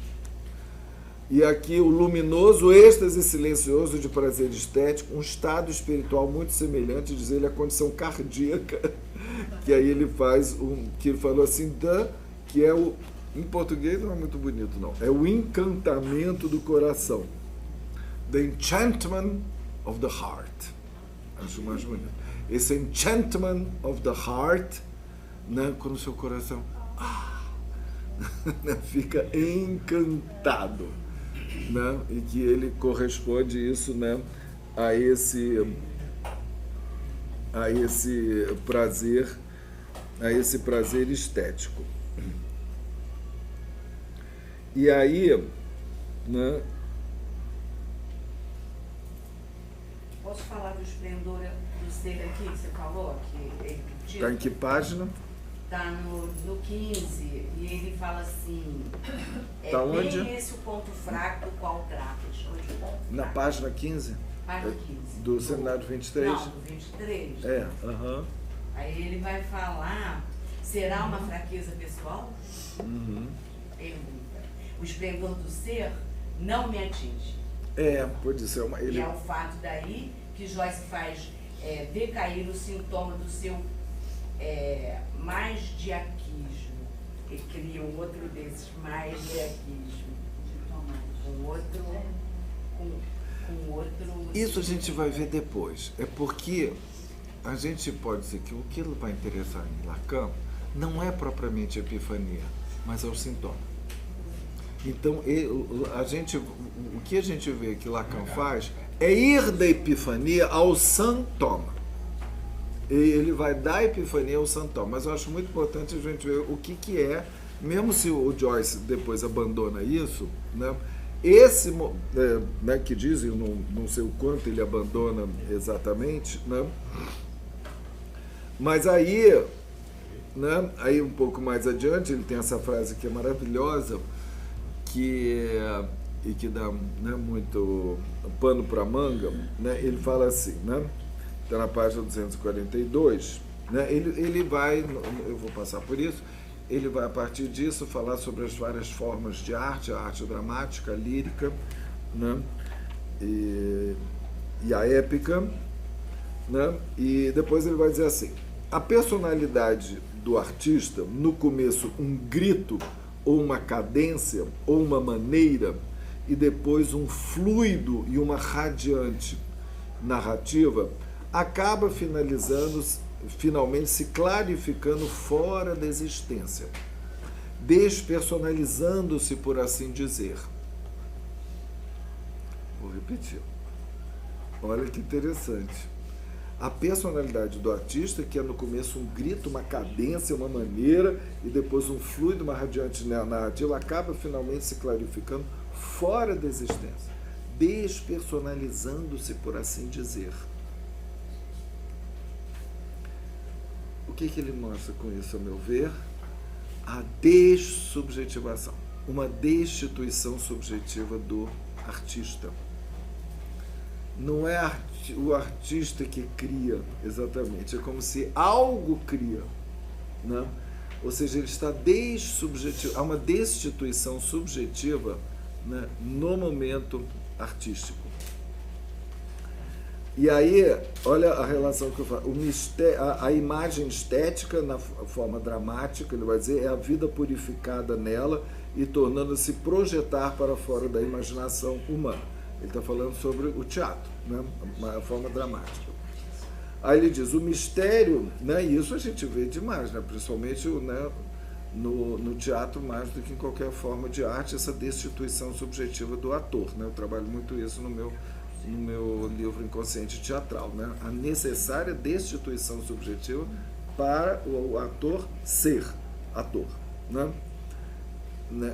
Speaker 1: E aqui o luminoso êxtase silencioso de prazer estético, um estado espiritual muito semelhante, diz ele, à condição cardíaca, que aí ele faz, que ele falou assim, que é o, em português não é muito bonito não, é o encantamento do coração. The enchantment of the heart. Acho mais bonito. Esse enchantment of the heart, né, quando o seu coração fica encantado, né, e que ele corresponde isso, né, a esse prazer estético. E aí, né,
Speaker 2: posso falar do esplendor do ser aqui que você falou?
Speaker 1: Está em que página?
Speaker 2: Está no 15, e ele fala assim,
Speaker 1: tá onde?
Speaker 2: bem esse o ponto fraco do qual trata.
Speaker 1: Na página 15?
Speaker 2: Página 15.
Speaker 1: Do Seminário 23?
Speaker 2: Não, do 23.
Speaker 1: Aham.
Speaker 2: Aí ele vai falar, será uma fraqueza pessoal? Pergunta. O esplendor do ser não me atinge.
Speaker 1: Pode ser uma...
Speaker 2: E é o fato daí que Joyce faz decair o sintoma do seu mais-diaquismo. E cria um outro desses mais-diaquismo. Com outro...
Speaker 1: Isso a gente vai ver depois. É porque a gente pode dizer que o que vai interessar em Lacan não é propriamente a epifania, mas é o sintoma. Então, o que a gente vê que Lacan faz é ir da epifania ao sintoma. E ele vai da epifania ao sintoma. Mas eu acho muito importante a gente ver o que é, mesmo se o Joyce depois abandona isso, né? Esse, né, que dizem, não sei o quanto ele abandona exatamente, né? Mas aí, né, aí um pouco mais adiante, ele tem essa frase que é maravilhosa, e que dá, né, muito pano para manga, né? Ele fala assim, né? Está na página 242, né? Ele vai, eu vou passar por isso, ele vai a partir disso falar sobre as várias formas de arte, a arte dramática, a lírica, né? E a épica, né? E depois ele vai dizer assim, a personalidade do artista, no começo um grito, ou uma cadência, ou uma maneira, e depois um fluido e uma radiante narrativa, acaba finalmente se clarificando fora da existência, despersonalizando-se, por assim dizer. Vou repetir. Olha que interessante. A personalidade do artista, que é no começo um grito, uma cadência, uma maneira, e depois um fluido, uma radiante narrativa, acaba finalmente se clarificando fora da existência, despersonalizando-se, por assim dizer. O que ele mostra com isso, a meu ver? A dessubjetivação, uma destituição subjetiva do artista. Não é o artista que cria, exatamente, é como se algo cria, né? Ou seja, ele está há uma destituição subjetiva, né, no momento artístico. E aí, olha a relação que eu falo, a imagem estética na forma dramática, ele vai dizer, é a vida purificada nela e tornando-se projetar para fora da imaginação humana. Ele está falando sobre o teatro, né? A forma dramática. Aí ele diz, o mistério, né, isso a gente vê demais, né, principalmente, né, no teatro, mais do que em qualquer forma de arte, essa destituição subjetiva do ator. Né? Eu trabalho muito isso no meu livro Inconsciente Teatral. Né? A necessária destituição subjetiva para o ator ser ator. Né?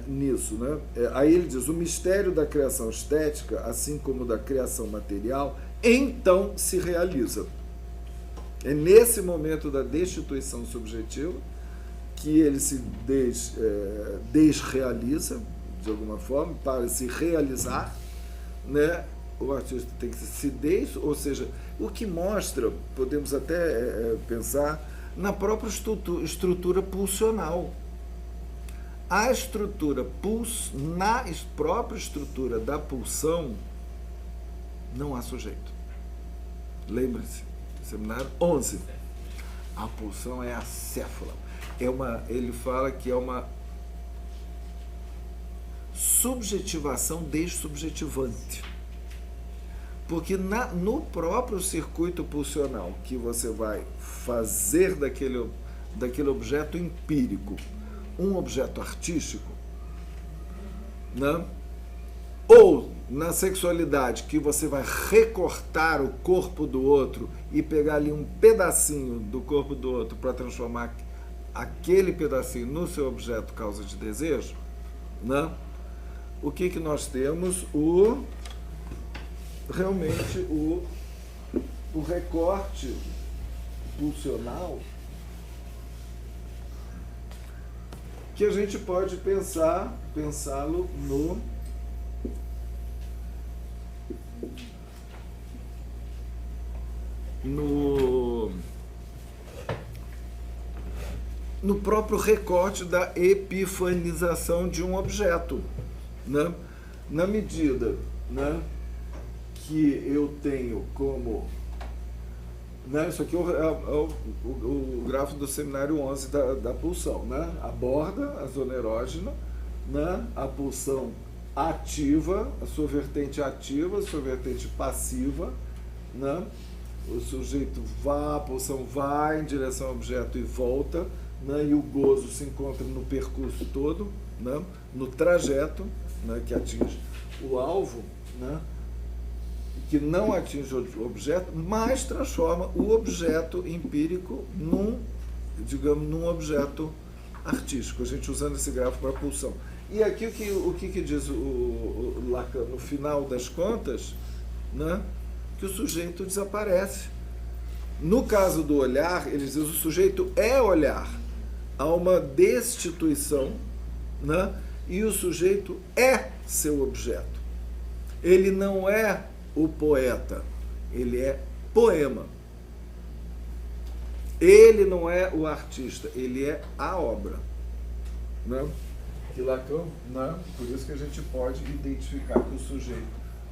Speaker 1: Nisso. Né? Aí ele diz, o mistério da criação estética, assim como da criação material, então se realiza. É nesse momento da destituição subjetiva que ele se desrealiza, de alguma forma, para se realizar, né? O artista tem que se ou seja, o que mostra, podemos até pensar, na própria estrutura pulsional. Na própria estrutura da pulsão, não há sujeito. Lembre-se, seminário 11. A pulsão é acéfala. Ele fala que é uma subjetivação dessubjetivante. Porque no próprio circuito pulsional que você vai fazer daquele objeto empírico um objeto artístico, né? Ou na sexualidade que você vai recortar o corpo do outro e pegar ali um pedacinho do corpo do outro para transformar aquele pedacinho no seu objeto causa de desejo, né? O que nós temos? Realmente o recorte pulsional, que a gente pode pensá-lo no próprio recorte da epifanização de um objeto, né? Na medida, né, que eu tenho como... Né, isso aqui é o gráfico do seminário 11 da pulsão, né? A borda, a zona erógena, né? A pulsão ativa, a sua vertente ativa, a sua vertente passiva, né? O sujeito vai, a pulsão vai em direção ao objeto e volta, né? E o gozo se encontra no percurso todo, né? No trajeto, né? Que atinge o alvo, né? Que não atinge o objeto, mas transforma o objeto empírico num objeto artístico, a gente usando esse gráfico para a pulsão. E aqui o que diz o Lacan, no final das contas, né, que o sujeito desaparece. No caso do olhar, ele diz, o sujeito é olhar, há uma destituição, né, e o sujeito é seu objeto. Ele não é o poeta, ele é poema. Ele não é o artista, ele é a obra. Né? Que Lacan, né? Por isso que a gente pode identificar que o sujeito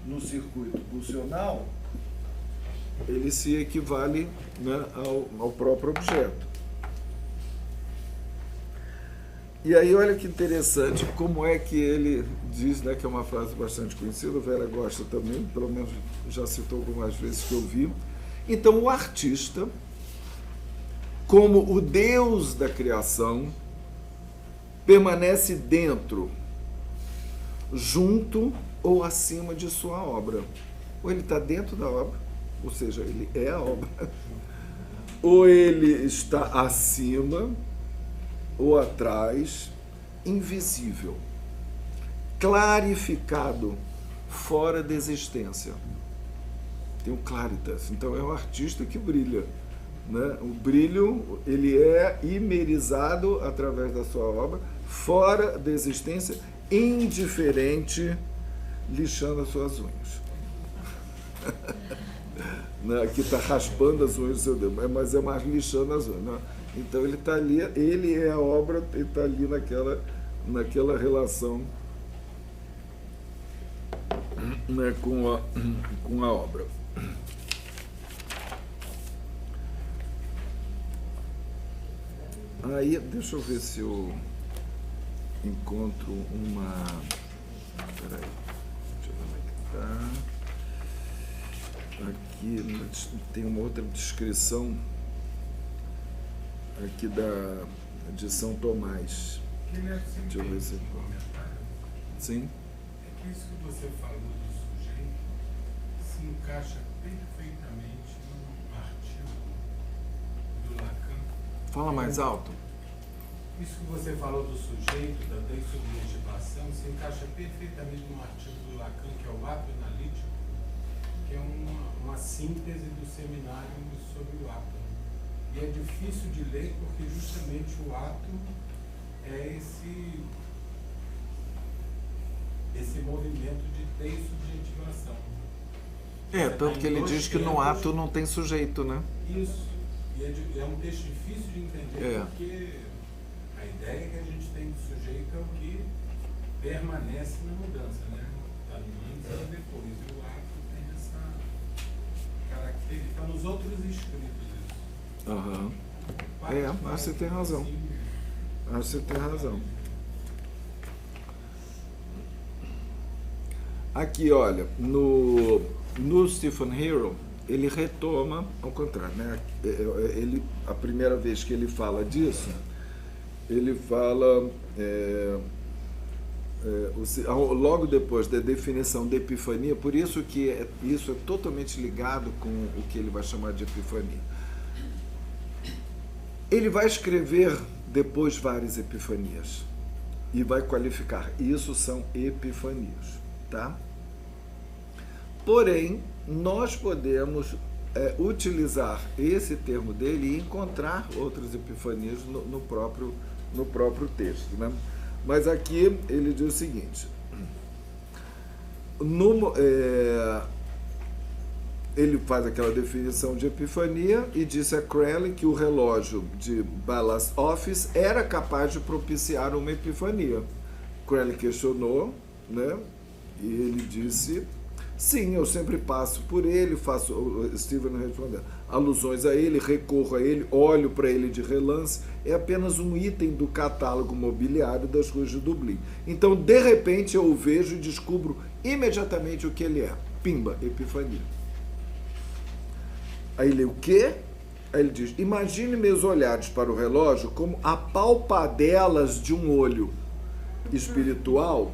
Speaker 1: no circuito pulsional, ele se equivale, né, ao próprio objeto. E aí, olha que interessante, como é que ele diz, né, que é uma frase bastante conhecida, o Vera gosta também, pelo menos já citou algumas vezes que eu vi. Então, o artista, como o Deus da criação, permanece dentro, junto ou acima de sua obra. Ou ele está dentro da obra, ou seja, ele é a obra, ou ele está acima ou atrás, invisível, clarificado, fora da existência. Tem um claritas, então é um artista que brilha, né? O brilho, ele é imerizado através da sua obra, fora da existência, indiferente, lixando as suas unhas. Né? Aqui está raspando as unhas do seu dedo, mas é mais lixando as unhas, né? Então ele está ali, ele é a obra, ele está ali naquela relação, né, com a obra. Aí, deixa eu ver se eu encontro uma... Peraí, deixa eu ver como é que está. Aqui tem uma outra descrição aqui de São Tomás. Deixa eu ver se... Sim?
Speaker 5: É que isso que você falou do sujeito se encaixa perfeitamente no artigo do Lacan.
Speaker 1: Fala mais alto.
Speaker 5: Isso que você falou do sujeito, da dessubjetivação, se encaixa perfeitamente no artigo do Lacan, que é o ato analítico, que é uma síntese do seminário sobre o ato. E é difícil de ler porque justamente o ato é esse movimento de dessubjetivação.
Speaker 1: Tanto que ele diz que no ato não tem sujeito, né?
Speaker 5: Isso. E é um texto difícil de entender porque a ideia que a gente tem do sujeito é o que permanece na mudança, né? Está antes ou depois. E o ato tem essa característica. Está nos outros escritos isso.
Speaker 1: Aham. Mas você tem razão. Acho que você tem razão. Aqui, olha, no Stephen Hero, ele retoma, ao contrário, né? A primeira vez que ele fala disso, ele fala, logo depois da definição de epifania, por isso que isso é totalmente ligado com o que ele vai chamar de epifania. Ele vai escrever depois várias epifanias e vai qualificar. Isso são epifanias, tá? Porém, nós podemos utilizar esse termo dele e encontrar outras epifanias no próprio texto, né? Mas aqui ele diz o seguinte: ele faz aquela definição de epifania e disse a Crowley que o relógio de Ballast Office era capaz de propiciar uma epifania. Crowley questionou, né? E ele disse: sim, eu sempre passo por ele, faço, o Stephen respondeu, alusões a ele, recorro a ele, olho para ele de relance, é apenas um item do catálogo mobiliário das ruas de Dublin. Então, de repente, eu o vejo e descubro imediatamente o que ele é. Pimba, epifania. Aí ele, o quê? Aí ele diz: imagine meus olhares para o relógio como apalpadelas de um olho espiritual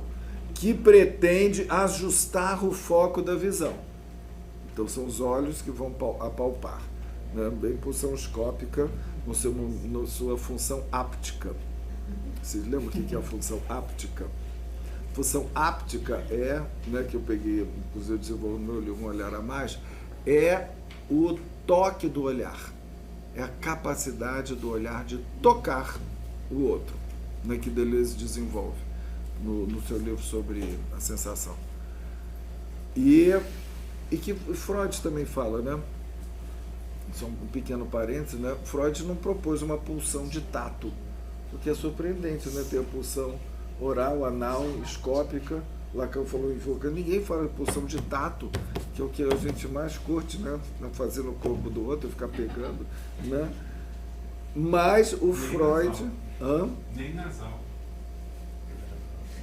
Speaker 1: que pretende ajustar o foco da visão. Então são os olhos que vão apalpar, né? Bem pulsão escópica na sua função áptica. Vocês lembram o que é a função áptica? Função áptica é, né, que eu peguei, inclusive eu desenvolvo no meu livro Um Olhar a Mais, é o toque do olhar, é a capacidade do olhar de tocar o outro, né, que Deleuze desenvolve no seu livro sobre a sensação. E que Freud também fala, né? Só um pequeno parênteses, né? Freud não propôs uma pulsão de tato, o que é surpreendente, né? Ter a pulsão oral, anal, escópica. Lacan falou em Vulcan, ninguém fala de pulsão de tato, que é o que a gente mais curte, né? Fazer no corpo do outro, ficar pegando, né? Mas o Freud...
Speaker 5: Nem nasal.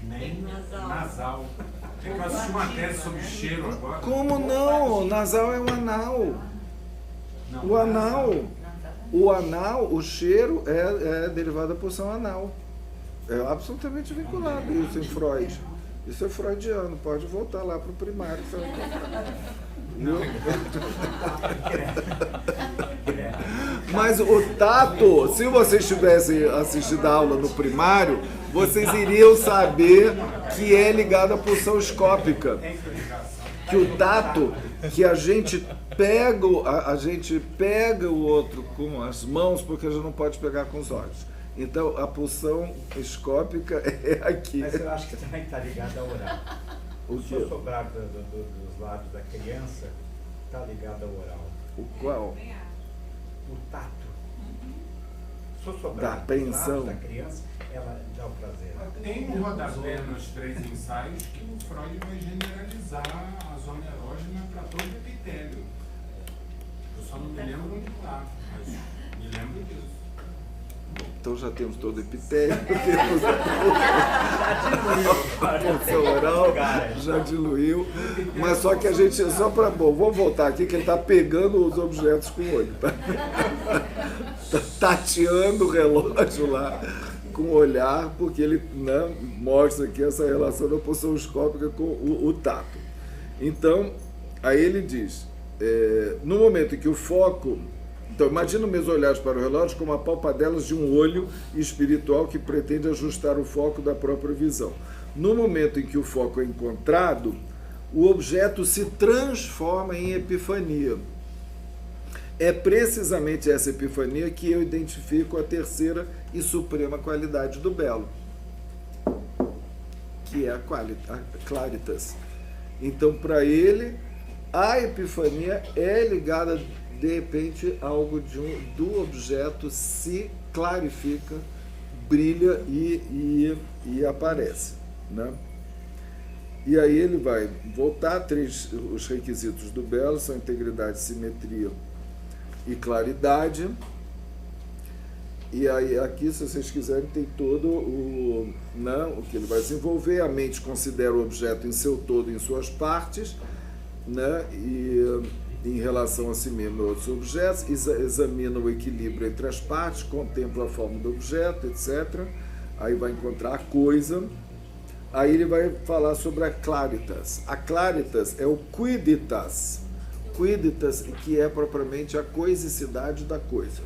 Speaker 3: Nem nasal.
Speaker 5: Nasal. Tem que assistir uma tese sobre cheiro agora.
Speaker 1: Como não? O nasal é o anal.
Speaker 5: Não,
Speaker 1: O anal, o cheiro é derivado da pulsão anal. É absolutamente vinculado isso em Freud. Isso é freudiano, pode voltar lá para o primário. Você vai encontrar. Mas o tato, se vocês tivessem assistido a aula no primário, vocês iriam saber que é ligado à pulsão escópica. Que o tato, que a gente pega o outro com as mãos, porque a gente não pode pegar com os olhos. Então, a pulsão escópica é aqui.
Speaker 6: Mas eu acho que também está ligado ao oral.
Speaker 1: O quê?
Speaker 6: O sobrado dos lábios da criança está ligado ao oral.
Speaker 1: O qual?
Speaker 6: O tato. Se o sobrado
Speaker 1: Da apreensão.
Speaker 6: dos lábios da criança, ela dá o prazer.
Speaker 5: Tem um rodapé nos 3 ensaios que o Freud vai generalizar a zona erógena para todo o epitélio. Eu só não me lembro onde está, mas me lembro disso.
Speaker 1: Então já temos todo o epitélio, temos a função oral, já diluiu. Mas só que a gente, vamos voltar aqui, que ele está pegando os objetos com o olho. Tá tateando o relógio lá com o olhar, porque ele, né, mostra aqui essa relação da pulsoscópica com o tato. Então, aí ele diz, no momento em que o foco... Então, imagina mesmo olhares para o relógio como a palpadelas de um olho espiritual que pretende ajustar o foco da própria visão. No momento em que o foco é encontrado, o objeto se transforma em epifania. É precisamente essa epifania que eu identifico a terceira e suprema qualidade do belo, que é a claritas. Então, para ele, a epifania é ligada, de repente, a algo do objeto se clarifica, brilha e aparece, né? E aí ele vai voltar, os requisitos do belo são integridade, simetria e claridade. E aí aqui, se vocês quiserem, tem todo o que ele vai desenvolver. A mente considera o objeto em seu todo, em suas partes, né? E em relação a si mesmo e outros objetos, examina o equilíbrio entre as partes, contempla a forma do objeto, etc. Aí vai encontrar a coisa. Aí ele vai falar sobre a claritas. A claritas é o quiditas. Quiditas, que é propriamente a coisicidade da coisa.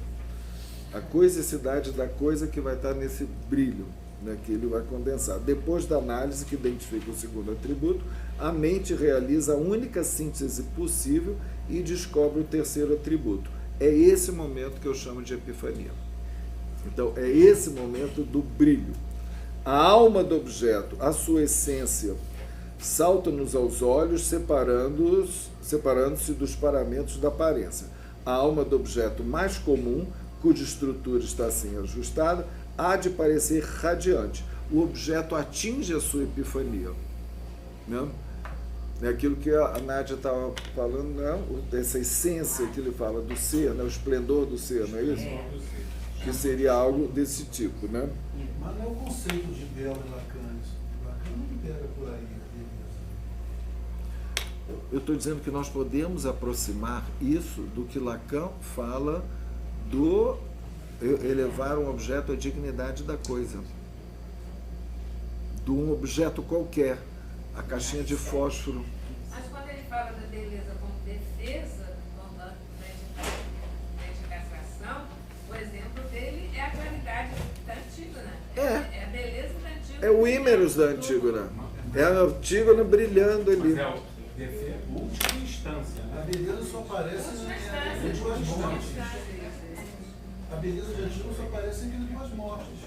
Speaker 1: A coisicidade da coisa que vai estar nesse brilho, né, que ele vai condensar. Depois da análise que identifica o segundo atributo, a mente realiza a única síntese possível e descobre o terceiro atributo. É esse momento que eu chamo de epifania. Então, é esse momento do brilho. A alma do objeto, a sua essência, salta-nos aos olhos, separando-se dos paramentos da aparência. A alma do objeto mais comum, cuja estrutura está assim ajustada, há de parecer radiante. O objeto atinge a sua epifania, né? É aquilo que a Nádia estava falando, né? Essa essência que ele fala do ser, né? O esplendor do ser, não é isso? Que seria algo desse tipo, né?
Speaker 7: Mas não é o conceito de belo e Lacan. Lacan não pega por aí.
Speaker 1: Eu estou dizendo que nós podemos aproximar isso do que Lacan fala do elevar um objeto à dignidade da coisa. De um objeto qualquer. A caixinha de fósforo.
Speaker 3: Mas quando ele fala da beleza como defesa contra a castração, o exemplo dele é a claridade da Antígona. É a beleza da Antígona.
Speaker 1: É o Ímeros da Antígona. É a Antígona brilhando ali.
Speaker 5: Mas é a última instância, né?
Speaker 7: A beleza só aparece entre duas mortes. A beleza de Antígona só aparece entre duas mortes.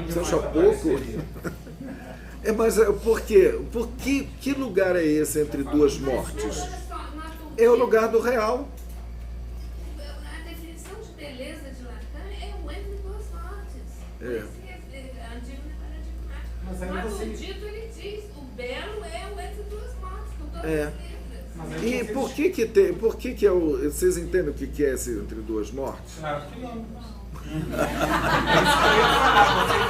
Speaker 1: Você acha pouco? Mas por quê? Que lugar é esse entre duas mortes? É o lugar do real.
Speaker 3: A definição de beleza de Lacan é o entre duas mortes. Por isso que a Antígona é paradigmática. Mas no título ele diz, o belo é o entre duas mortes, com todas as letras.
Speaker 1: E por que é o... Vocês entendem o que é esse entre duas mortes?
Speaker 5: Claro que não. Vocês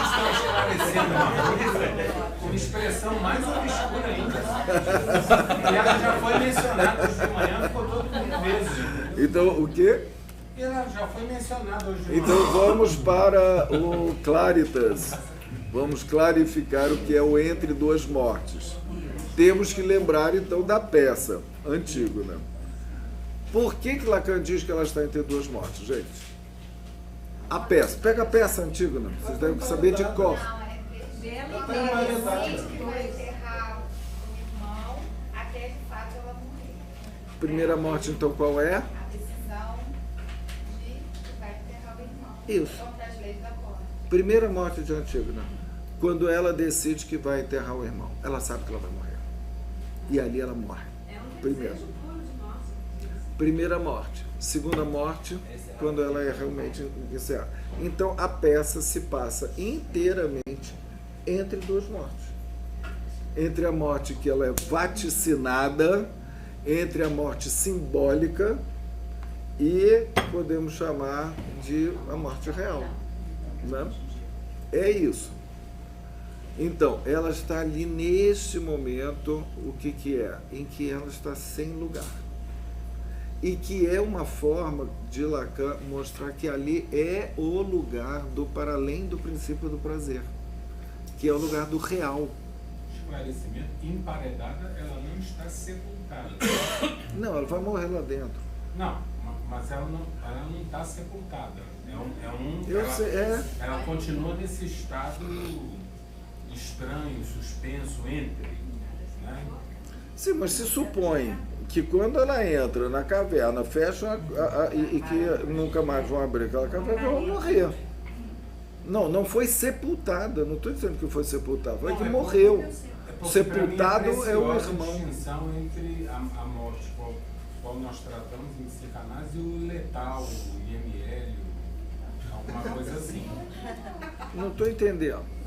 Speaker 5: estão esclarecendo uma coisa com expressão mais obscura ainda. E ela já foi mencionada hoje de manhã, ficou todo mundo vezes.
Speaker 1: Então, o quê?
Speaker 5: Ela já foi mencionada hoje de manhã.
Speaker 1: Então vamos para o claritas. Vamos clarificar o que é o entre duas mortes. Temos que lembrar então da peça Antígona. Por que Lacan diz que ela está entre duas mortes, gente? A peça. Pega a peça Antígona. Vocês devem saber de cor.
Speaker 8: Não, é belo e decide que vai enterrar o irmão até de fato ela morrer.
Speaker 1: Primeira morte, então, qual é?
Speaker 8: A decisão de que vai enterrar o irmão.
Speaker 1: Isso.
Speaker 8: Contra as leis da morte.
Speaker 1: Primeira morte de Antígona. Quando ela decide que vai enterrar o irmão. Ela sabe que ela vai morrer. E ali ela morre.
Speaker 3: É um
Speaker 1: Primeiro.
Speaker 3: desejo puro de morte.
Speaker 1: Primeira morte. Segunda morte, quando ela é realmente encerrada. Então, a peça se passa inteiramente entre duas mortes. Entre a morte que ela é vaticinada, entre a morte simbólica e podemos chamar de a morte real. Né? É isso. Então, ela está ali neste momento, o que é? Em que ela está sem lugar. E que é uma forma de Lacan mostrar que ali é o lugar do para além do princípio do prazer, que é o lugar do real.
Speaker 5: Esclarecimento: emparedada, ela não está sepultada.
Speaker 1: Não, ela vai morrer lá dentro.
Speaker 5: Não, mas ela não está sepultada. Ela continua nesse estado estranho, suspenso, entre. Né?
Speaker 1: Sim, mas se supõe que quando ela entra na caverna, fecha e que nunca mais vão abrir aquela caverna, ela vai morrer. Não foi sepultada. Não estou dizendo que foi sepultada, foi que morreu. Sepultado é o irmão.
Speaker 5: A distinção entre a morte, qual nós tratamos em psicanálise, e o letal, o IML, alguma coisa assim.
Speaker 1: Não estou entendendo.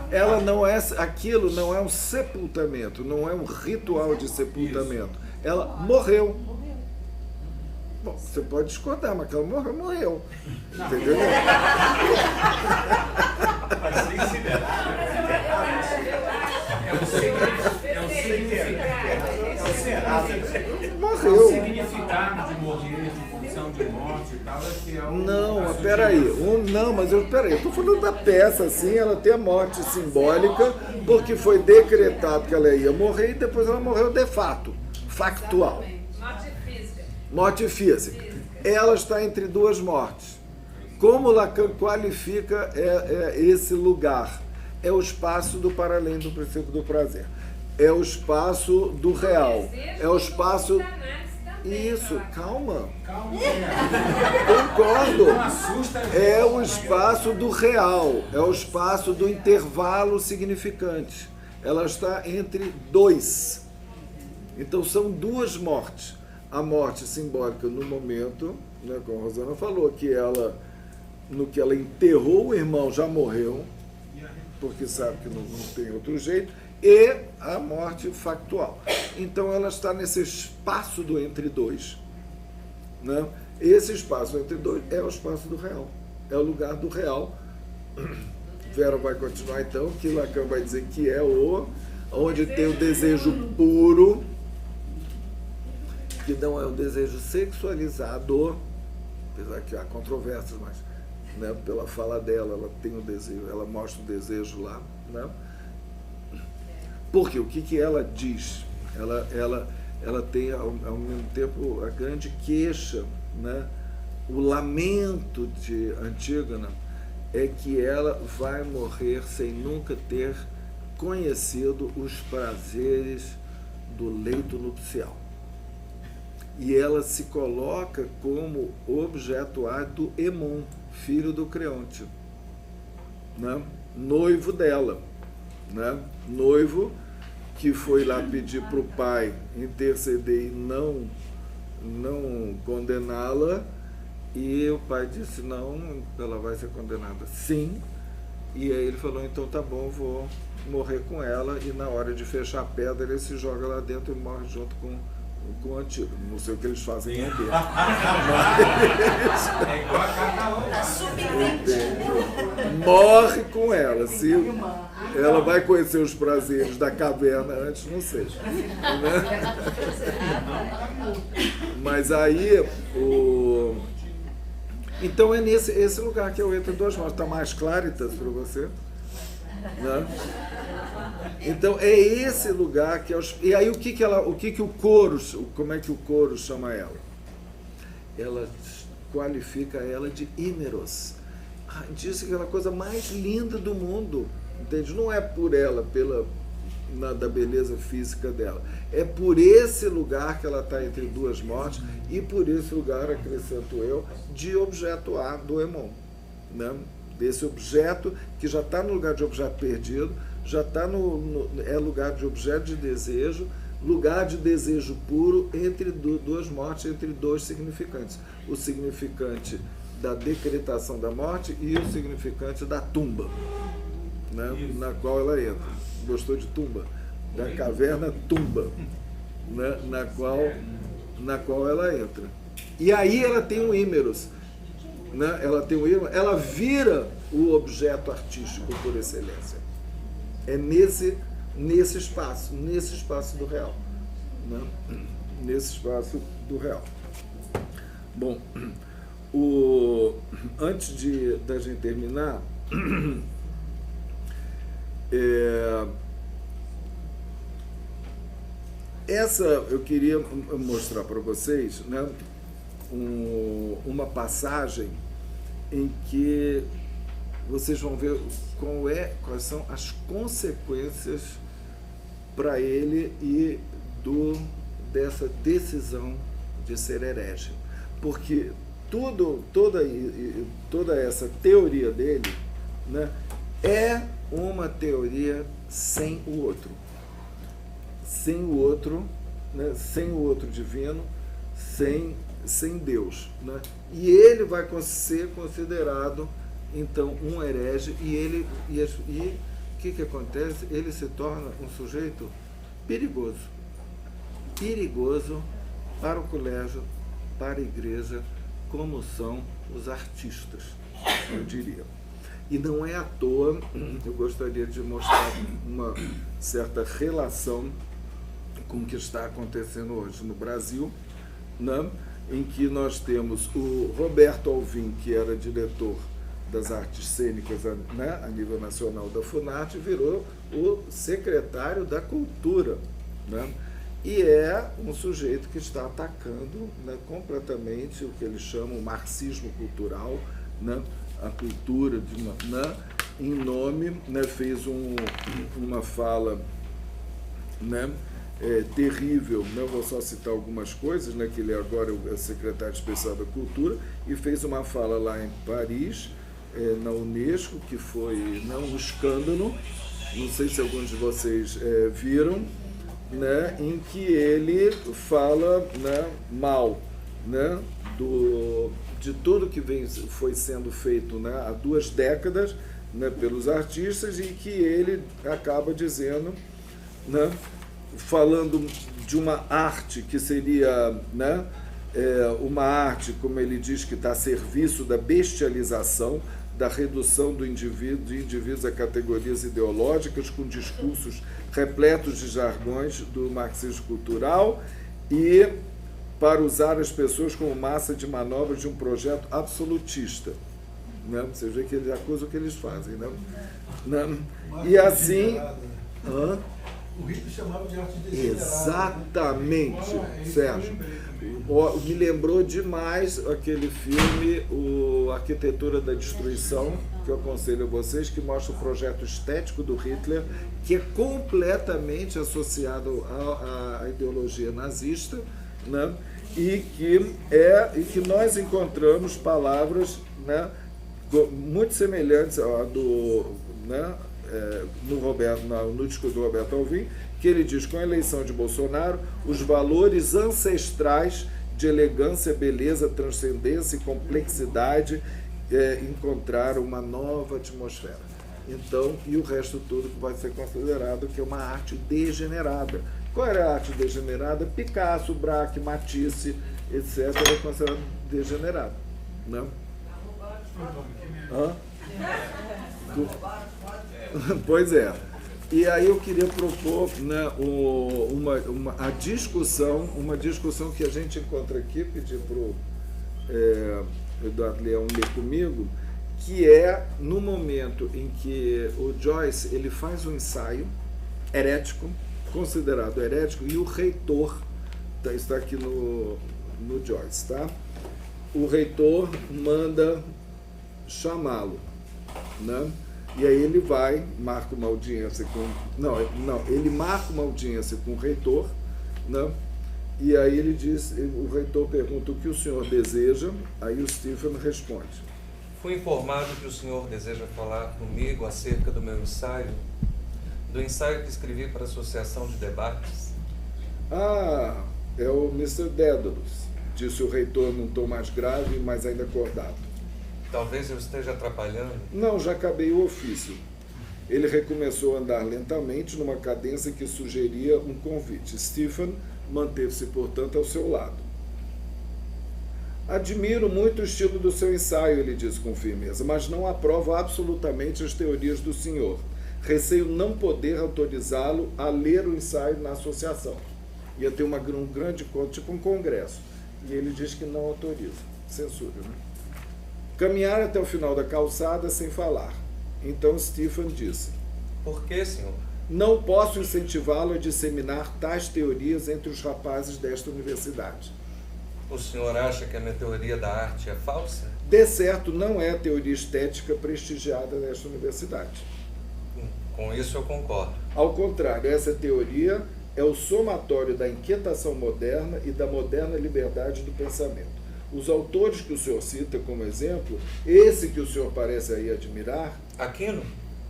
Speaker 1: Ela não é, aquilo não é um sepultamento, não é um ritual de sepultamento. Ela morreu. Bom, você pode discordar, mas que ela morreu. Entendeu? Morreu.
Speaker 5: O significado de morrer, de função de morte e tal, é que é o...
Speaker 1: Não, mas peraí. Eu estou falando da peça, assim, ela tem a morte simbólica, porque foi decretado que ela ia morrer e depois ela morreu de fato, factual.
Speaker 3: Morte física.
Speaker 1: Morte física. Ela está entre duas mortes. Como Lacan qualifica esse lugar? É o espaço do para além do princípio do prazer. É o espaço do real. É o espaço... Isso, calma. Concordo. É o espaço do real. É o espaço do intervalo significante. Ela está entre dois. Então são duas mortes. A morte simbólica no momento, né, como a Rosana falou, que ela, no que ela enterrou o irmão, já morreu, porque sabe que não tem outro jeito, e a morte factual. Então ela está nesse espaço do entre dois. Né? Esse espaço entre dois é o espaço do real, é o lugar do real. Vera vai continuar então, que Lacan vai dizer que é onde tem o desejo puro, que não é um desejo sexualizado, apesar que há controvérsias, mas né, pela fala dela, ela tem o desejo, ela mostra o desejo lá, né? Porque o que ela diz? Ela tem ao mesmo tempo a grande queixa, né? O lamento de Antígona é que ela vai morrer sem nunca ter conhecido os prazeres do leito nupcial. E ela se coloca como objeto do Hemon, filho do Creonte, né? Noivo dela, né? Noivo que foi lá pedir para o pai interceder e não condená-la, e o pai disse, não, ela vai ser condenada sim, e aí ele falou, então tá bom, vou morrer com ela, e na hora de fechar a pedra ele se joga lá dentro e morre junto com o Antígona. Não sei o que eles fazem em Aberto.
Speaker 5: É igual a
Speaker 1: morre com ela. Se ela vai conhecer os prazeres da caverna antes, não sei. Né? Mas aí, então é esse lugar que eu entro em duas mãos. Está mais claritas para você? Né? Então é esse lugar que e aí o coro, como é que o coro chama ela? Ela qualifica ela de Ímeros. Diz aquela coisa mais linda do mundo, entende? Não é por ela, da beleza física dela, é por esse lugar que ela está entre duas mortes, e por esse lugar, acrescento eu, de objeto A do Hemon, né? Desse objeto que já está no lugar de objeto perdido, já está é lugar de objeto de desejo, lugar de desejo puro entre duas mortes, entre dois significantes. O significante da decretação da morte e o significante da tumba, né, na qual ela entra. Gostou de tumba? Da caverna tumba, né, na qual ela entra. E aí ela tem um Ímeros. né? Ela tem um ímã, ela vira o objeto artístico por excelência. É nesse espaço do real, né? Nesse espaço do real. Bom, antes da gente terminar, eu queria mostrar para vocês, né, uma passagem em que vocês vão ver quais são as consequências para ele e dessa decisão de ser herege. Porque toda essa teoria dele, né, é uma teoria sem o outro. Sem o outro, né, sem o outro divino, sem Deus, né? E ele vai ser considerado, então, um herege, e o que acontece? Ele se torna um sujeito perigoso para o colégio, para a igreja, como são os artistas, eu diria. E não é à toa, eu gostaria de mostrar uma certa relação com o que está acontecendo hoje no Brasil, né, em que nós temos o Roberto Alvim, que era diretor das artes cênicas, né, a nível nacional da Funarte, virou o secretário da Cultura, né, e é um sujeito que está atacando, né, completamente o que eles chamam de marxismo cultural, né, a cultura né, em nome, né, fez uma fala, né, terrível, não vou só citar algumas coisas, né, que ele agora é o secretário especial da Cultura, e fez uma fala lá em Paris, na Unesco, que foi, né, um escândalo, não sei se alguns de vocês viram, né, em que ele fala, né, mal, né, de tudo que foi sendo feito, né, há 2 décadas, né, pelos artistas, e que ele acaba dizendo, né, falando de uma arte que seria, né, uma arte, como ele diz, que está a serviço da bestialização, da redução de indivíduos a categorias ideológicas, com discursos repletos de jargões do marxismo cultural, e para usar as pessoas como massa de manobra de um projeto absolutista. Né? Você vê que eles acusam o que eles fazem. Né? E assim...
Speaker 7: O Hitler chamava de arte degenerada.
Speaker 1: Exatamente, Sérgio. Me lembrou demais aquele filme, o Arquitetura da Destruição, que eu aconselho a vocês, que mostra o projeto estético do Hitler, que é completamente associado à ideologia nazista, né? e que nós encontramos palavras, né, muito semelhantes à né, no discurso do Roberto Alvim, que ele diz: com a eleição de Bolsonaro, os valores ancestrais de elegância, beleza, transcendência e complexidade encontraram uma nova atmosfera. Então, e o resto tudo que vai ser considerado que é uma arte degenerada. Qual era a arte degenerada? Picasso, Braque, Matisse, etc. é considerado degenerado. Né? Pois é. E aí eu queria propor, né, uma discussão que a gente encontra aqui, pedir para o Eduardo Leão ler comigo, que é no momento em que o Joyce ele faz um ensaio herético, considerado herético, e o reitor está aqui no Joyce, tá? O reitor manda chamá-lo, né? E aí ele vai, marca uma audiência com... ele marca uma audiência com o reitor, né? E aí ele diz, o reitor pergunta o que o senhor deseja, aí o Stephen responde:
Speaker 9: fui informado que o senhor deseja falar comigo acerca do meu ensaio, do ensaio que escrevi para a Associação de Debates.
Speaker 1: Ah, é o Mr. Dédalus, disse o reitor num tom mais grave, mas ainda acordado.
Speaker 9: Talvez eu esteja atrapalhando.
Speaker 1: Não, já acabei o ofício. Ele recomeçou a andar lentamente numa cadência que sugeria um convite. Stephen manteve-se, portanto, ao seu lado. Admiro muito o estilo do seu ensaio, ele disse com firmeza, mas não aprovo absolutamente as teorias do senhor. Receio não poder autorizá-lo a ler o ensaio na associação. Ia ter um grande encontro, tipo um congresso. E ele diz que não autoriza. Censura, né? Caminharam até o final da calçada sem falar. Então Stephen disse:
Speaker 9: Por que, senhor?
Speaker 1: Não posso incentivá-lo a disseminar tais teorias entre os rapazes desta universidade.
Speaker 9: O senhor acha que a minha teoria da arte é falsa?
Speaker 1: De certo, não é a teoria estética prestigiada nesta universidade.
Speaker 9: Com isso eu concordo.
Speaker 1: Ao contrário, essa teoria é o somatório da inquietação moderna e da moderna liberdade do pensamento. Os autores que o senhor cita como exemplo, esse que o senhor parece aí admirar...
Speaker 9: Aquino?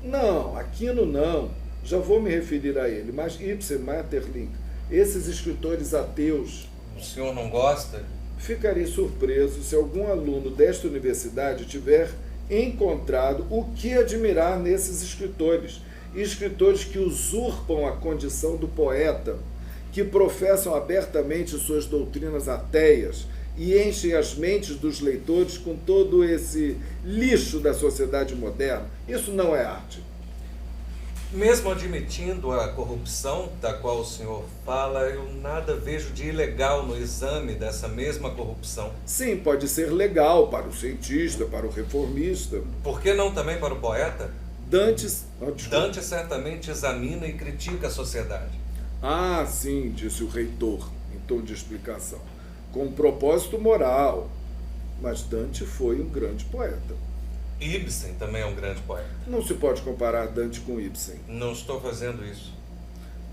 Speaker 1: Não, Aquino não. Já vou me referir a ele, mas Ibsen, Maeterlinck, esses escritores ateus...
Speaker 9: O senhor não gosta?
Speaker 1: Ficarei surpreso se algum aluno desta universidade tiver encontrado o que admirar nesses escritores. Escritores que usurpam a condição do poeta, que professam abertamente suas doutrinas ateias e enchem as mentes dos leitores com todo esse lixo da sociedade moderna. Isso não é arte.
Speaker 9: Mesmo admitindo a corrupção da qual o senhor fala, eu nada vejo de ilegal no exame dessa mesma corrupção.
Speaker 1: Sim, pode ser legal para o cientista, para o reformista.
Speaker 9: Por que não também para o poeta?
Speaker 1: Dante
Speaker 9: certamente examina e critica a sociedade.
Speaker 1: Ah, sim, disse o reitor, em tom de explicação, com um propósito moral. Mas Dante foi um grande poeta.
Speaker 9: Ibsen também é um grande poeta.
Speaker 1: Não se pode comparar Dante com Ibsen.
Speaker 9: Não estou fazendo isso.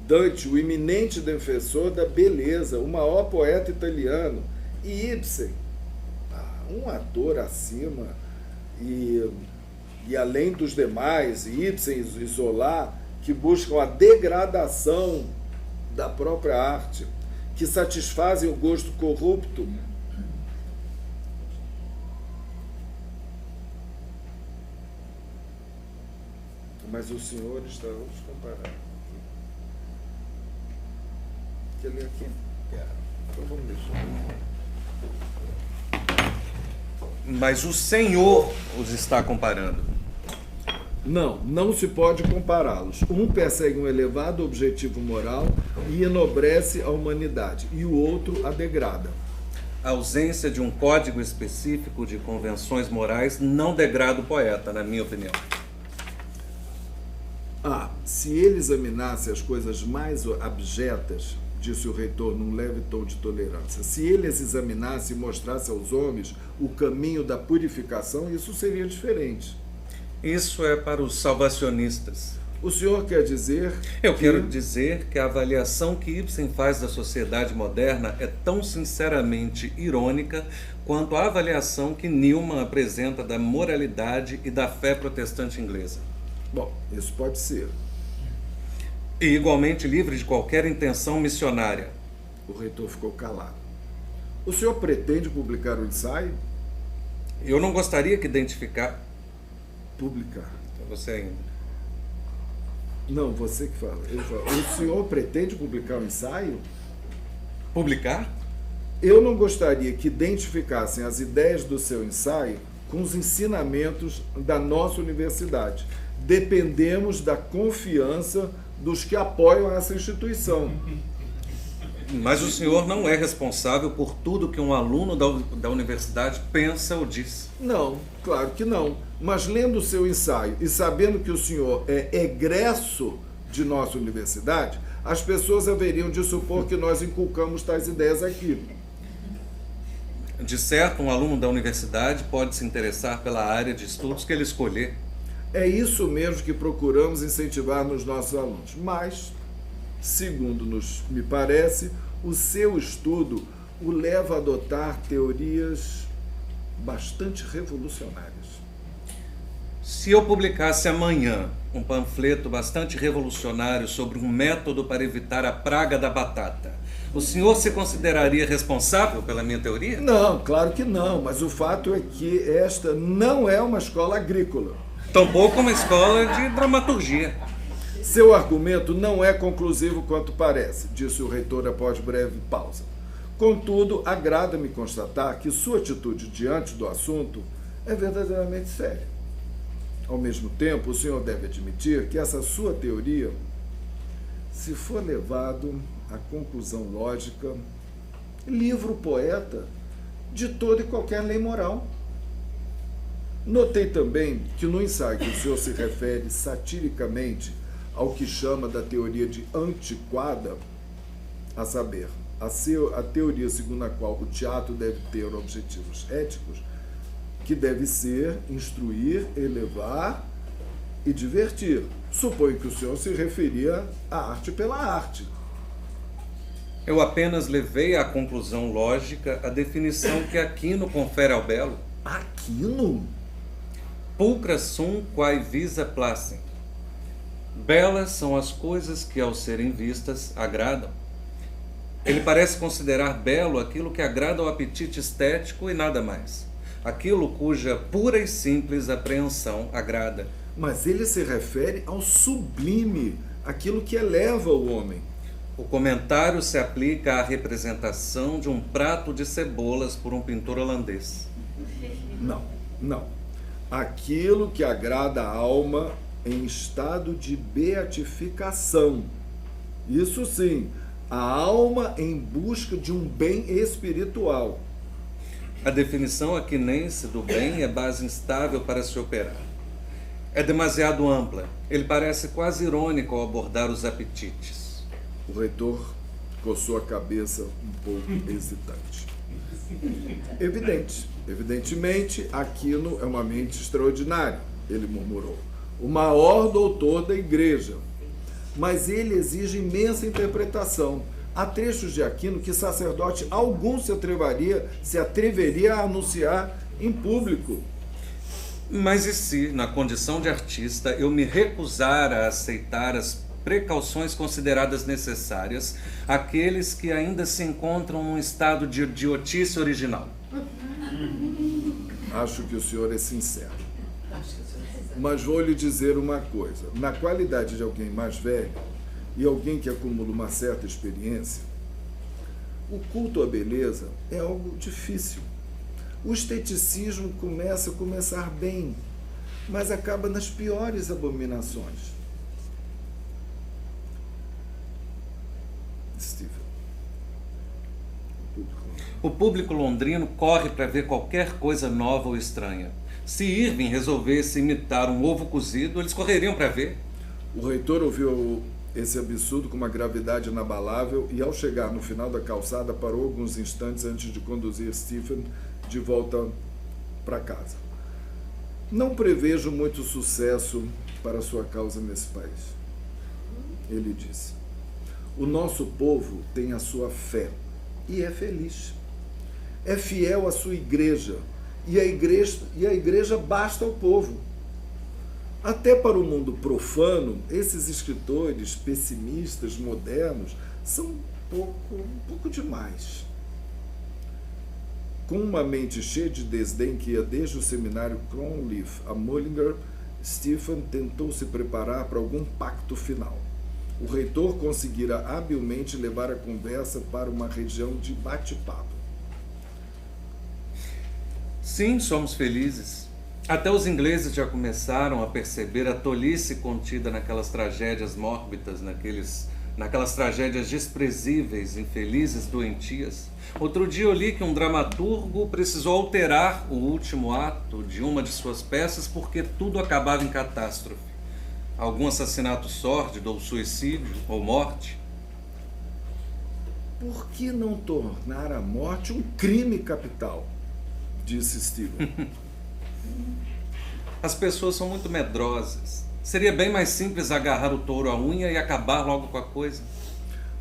Speaker 1: Dante, o eminente defensor da beleza, o maior poeta italiano. E Ibsen, um ator acima e além dos demais, Ibsen e Zola, que buscam a degradação da própria arte, que satisfazem o gosto corrupto. Mas o senhor está nos comparando. Quer ler aqui?
Speaker 9: Quero.
Speaker 1: Então vamos deixar.
Speaker 9: Mas o senhor os está comparando.
Speaker 1: Não se pode compará-los. Um persegue um elevado objetivo moral e enobrece a humanidade, e o outro a degrada.
Speaker 9: A ausência de um código específico de convenções morais não degrada o poeta, na minha opinião.
Speaker 1: Se ele examinasse as coisas mais abjetas, disse o reitor num leve tom de tolerância, se ele as examinasse e mostrasse aos homens o caminho da purificação, isso seria diferente.
Speaker 9: Isso é para os salvacionistas.
Speaker 1: O senhor quer dizer...
Speaker 9: Eu quero dizer que a avaliação que Ibsen faz da sociedade moderna é tão sinceramente irônica quanto a avaliação que Newman apresenta da moralidade e da fé protestante inglesa.
Speaker 1: Bom, isso pode ser.
Speaker 9: E igualmente livre de qualquer intenção missionária.
Speaker 1: O reitor ficou calado. O senhor pretende publicar o ensaio?
Speaker 9: Eu não gostaria que identificar...
Speaker 1: Publicar.
Speaker 9: Então você ainda.
Speaker 1: Não, você que fala. Eu falo. O senhor pretende publicar o ensaio?
Speaker 9: Publicar?
Speaker 1: Eu não gostaria que identificassem as ideias do seu ensaio com os ensinamentos da nossa universidade. Dependemos da confiança dos que apoiam essa instituição.
Speaker 9: Mas o senhor não é responsável por tudo que um aluno da universidade pensa ou diz.
Speaker 1: Não, claro que não. Mas lendo o seu ensaio e sabendo que o senhor é egresso de nossa universidade, as pessoas haveriam de supor que nós inculcamos tais ideias aqui.
Speaker 9: De certo, um aluno da universidade pode se interessar pela área de estudos que ele escolher.
Speaker 1: É isso mesmo que procuramos incentivar nos nossos alunos. Mas, segundo me parece, o seu estudo o leva a adotar teorias bastante revolucionárias.
Speaker 9: Se eu publicasse amanhã um panfleto bastante revolucionário sobre um método para evitar a praga da batata, o senhor se consideraria responsável pela minha teoria?
Speaker 1: Não, claro que não, mas o fato é que esta não é uma escola agrícola.
Speaker 9: Tampouco uma escola de dramaturgia.
Speaker 1: Seu argumento não é conclusivo quanto parece, disse o reitor após breve pausa. Contudo, agrada-me constatar que sua atitude diante do assunto é verdadeiramente séria. Ao mesmo tempo, o senhor deve admitir que essa sua teoria, se for levado à conclusão lógica, livra o poeta de toda e qualquer lei moral. Notei também que no ensaio que o senhor se refere satiricamente ao que chama da teoria de antiquada, a saber, a teoria segundo a qual o teatro deve ter objetivos éticos, que deve ser instruir, elevar e divertir. Suponho que o senhor se referia à arte pela arte.
Speaker 9: Eu apenas levei à conclusão lógica a definição que Aquino confere ao belo.
Speaker 1: Aquino?
Speaker 9: Pulcra sum quae visa placem. Belas são as coisas que, ao serem vistas, agradam. Ele parece considerar belo aquilo que agrada ao apetite estético e nada mais. Aquilo cuja pura e simples apreensão agrada.
Speaker 1: Mas ele se refere ao sublime, aquilo que eleva o homem.
Speaker 9: O comentário se aplica à representação de um prato de cebolas por um pintor holandês.
Speaker 1: Não. Aquilo que agrada a alma em estado de beatificação. Isso sim, a alma em busca de um bem espiritual.
Speaker 9: A definição aquinense do bem é base instável para se operar. É demasiado ampla. Ele parece quase irônico ao abordar os apetites.
Speaker 1: O reitor coçou a cabeça um pouco hesitante. Evidentemente, Aquino é uma mente extraordinária, ele murmurou. O maior doutor da igreja. Mas ele exige imensa interpretação. Há trechos de Aquino que sacerdote algum se atreveria a anunciar em público.
Speaker 9: Mas e se, na condição de artista, eu me recusar a aceitar as precauções consideradas necessárias àqueles que ainda se encontram num estado de idiotice original?
Speaker 1: Acho que o senhor é sincero. Mas vou lhe dizer uma coisa. Na qualidade de alguém mais velho e alguém que acumula uma certa experiência, o culto à beleza é algo difícil. O esteticismo começar bem, mas acaba nas piores abominações. Stephen.
Speaker 9: O público londrino corre para ver qualquer coisa nova ou estranha. Se Irving resolvesse imitar um ovo cozido, eles correriam para ver.
Speaker 1: O reitor ouviu esse absurdo com uma gravidade inabalável e, ao chegar no final da calçada, parou alguns instantes antes de conduzir Stephen de volta para casa. Não prevejo muito sucesso para sua causa nesse país, ele disse. O nosso povo tem a sua fé e é feliz. É fiel à sua igreja e a igreja basta ao povo. Até para o mundo profano, esses escritores pessimistas, modernos, são um pouco demais. Com uma mente cheia de desdém que ia desde o seminário Cronleaf a Mullinger, Stephen tentou se preparar para algum pacto final. O reitor conseguira habilmente levar a conversa para uma região de bate-papo.
Speaker 9: Sim, somos felizes. Até os ingleses já começaram a perceber a tolice contida naquelas tragédias mórbidas, naquelas tragédias desprezíveis, infelizes, doentias. Outro dia eu li que um dramaturgo precisou alterar o último ato de uma de suas peças porque tudo acabava em catástrofe. Algum assassinato sórdido, ou suicídio, ou morte.
Speaker 1: Por que não tornar a morte um crime capital? Disse Stephen.
Speaker 9: As pessoas são muito medrosas. Seria bem mais simples agarrar o touro à unha e acabar logo com a coisa.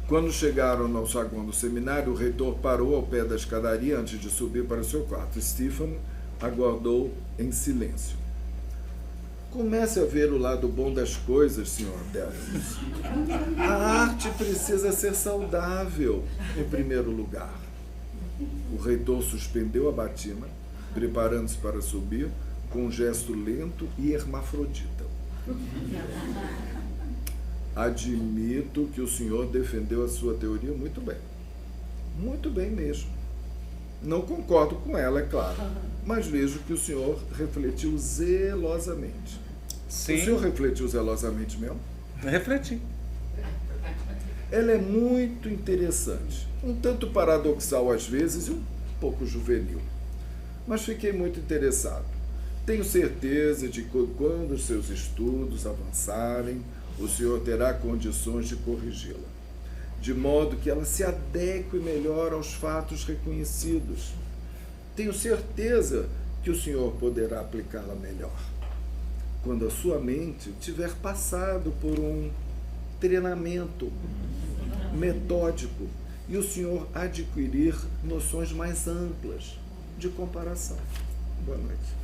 Speaker 1: Quando chegaram ao saguão do seminário, o reitor parou ao pé da escadaria antes de subir para o seu quarto. Stephen aguardou em silêncio. Comece a ver o lado bom das coisas, Sr. Delves. A arte precisa ser saudável, em primeiro lugar. O reitor suspendeu a batina, preparando-se para subir, com um gesto lento e hermafrodita. Admito que o senhor defendeu a sua teoria muito bem. Muito bem mesmo. Não concordo com ela, é claro, mas vejo que o senhor refletiu zelosamente.
Speaker 9: Sim.
Speaker 1: O senhor refletiu zelosamente mesmo?
Speaker 9: Refleti.
Speaker 1: Ela é muito interessante, um tanto paradoxal às vezes e um pouco juvenil. Mas fiquei muito interessado. Tenho certeza de que quando os seus estudos avançarem, o senhor terá condições de corrigi-la, de modo que ela se adeque melhor aos fatos reconhecidos. Tenho certeza que o senhor poderá aplicá-la melhor, quando a sua mente tiver passado por um treinamento metódico e o senhor adquirir noções mais amplas de comparação. Boa noite.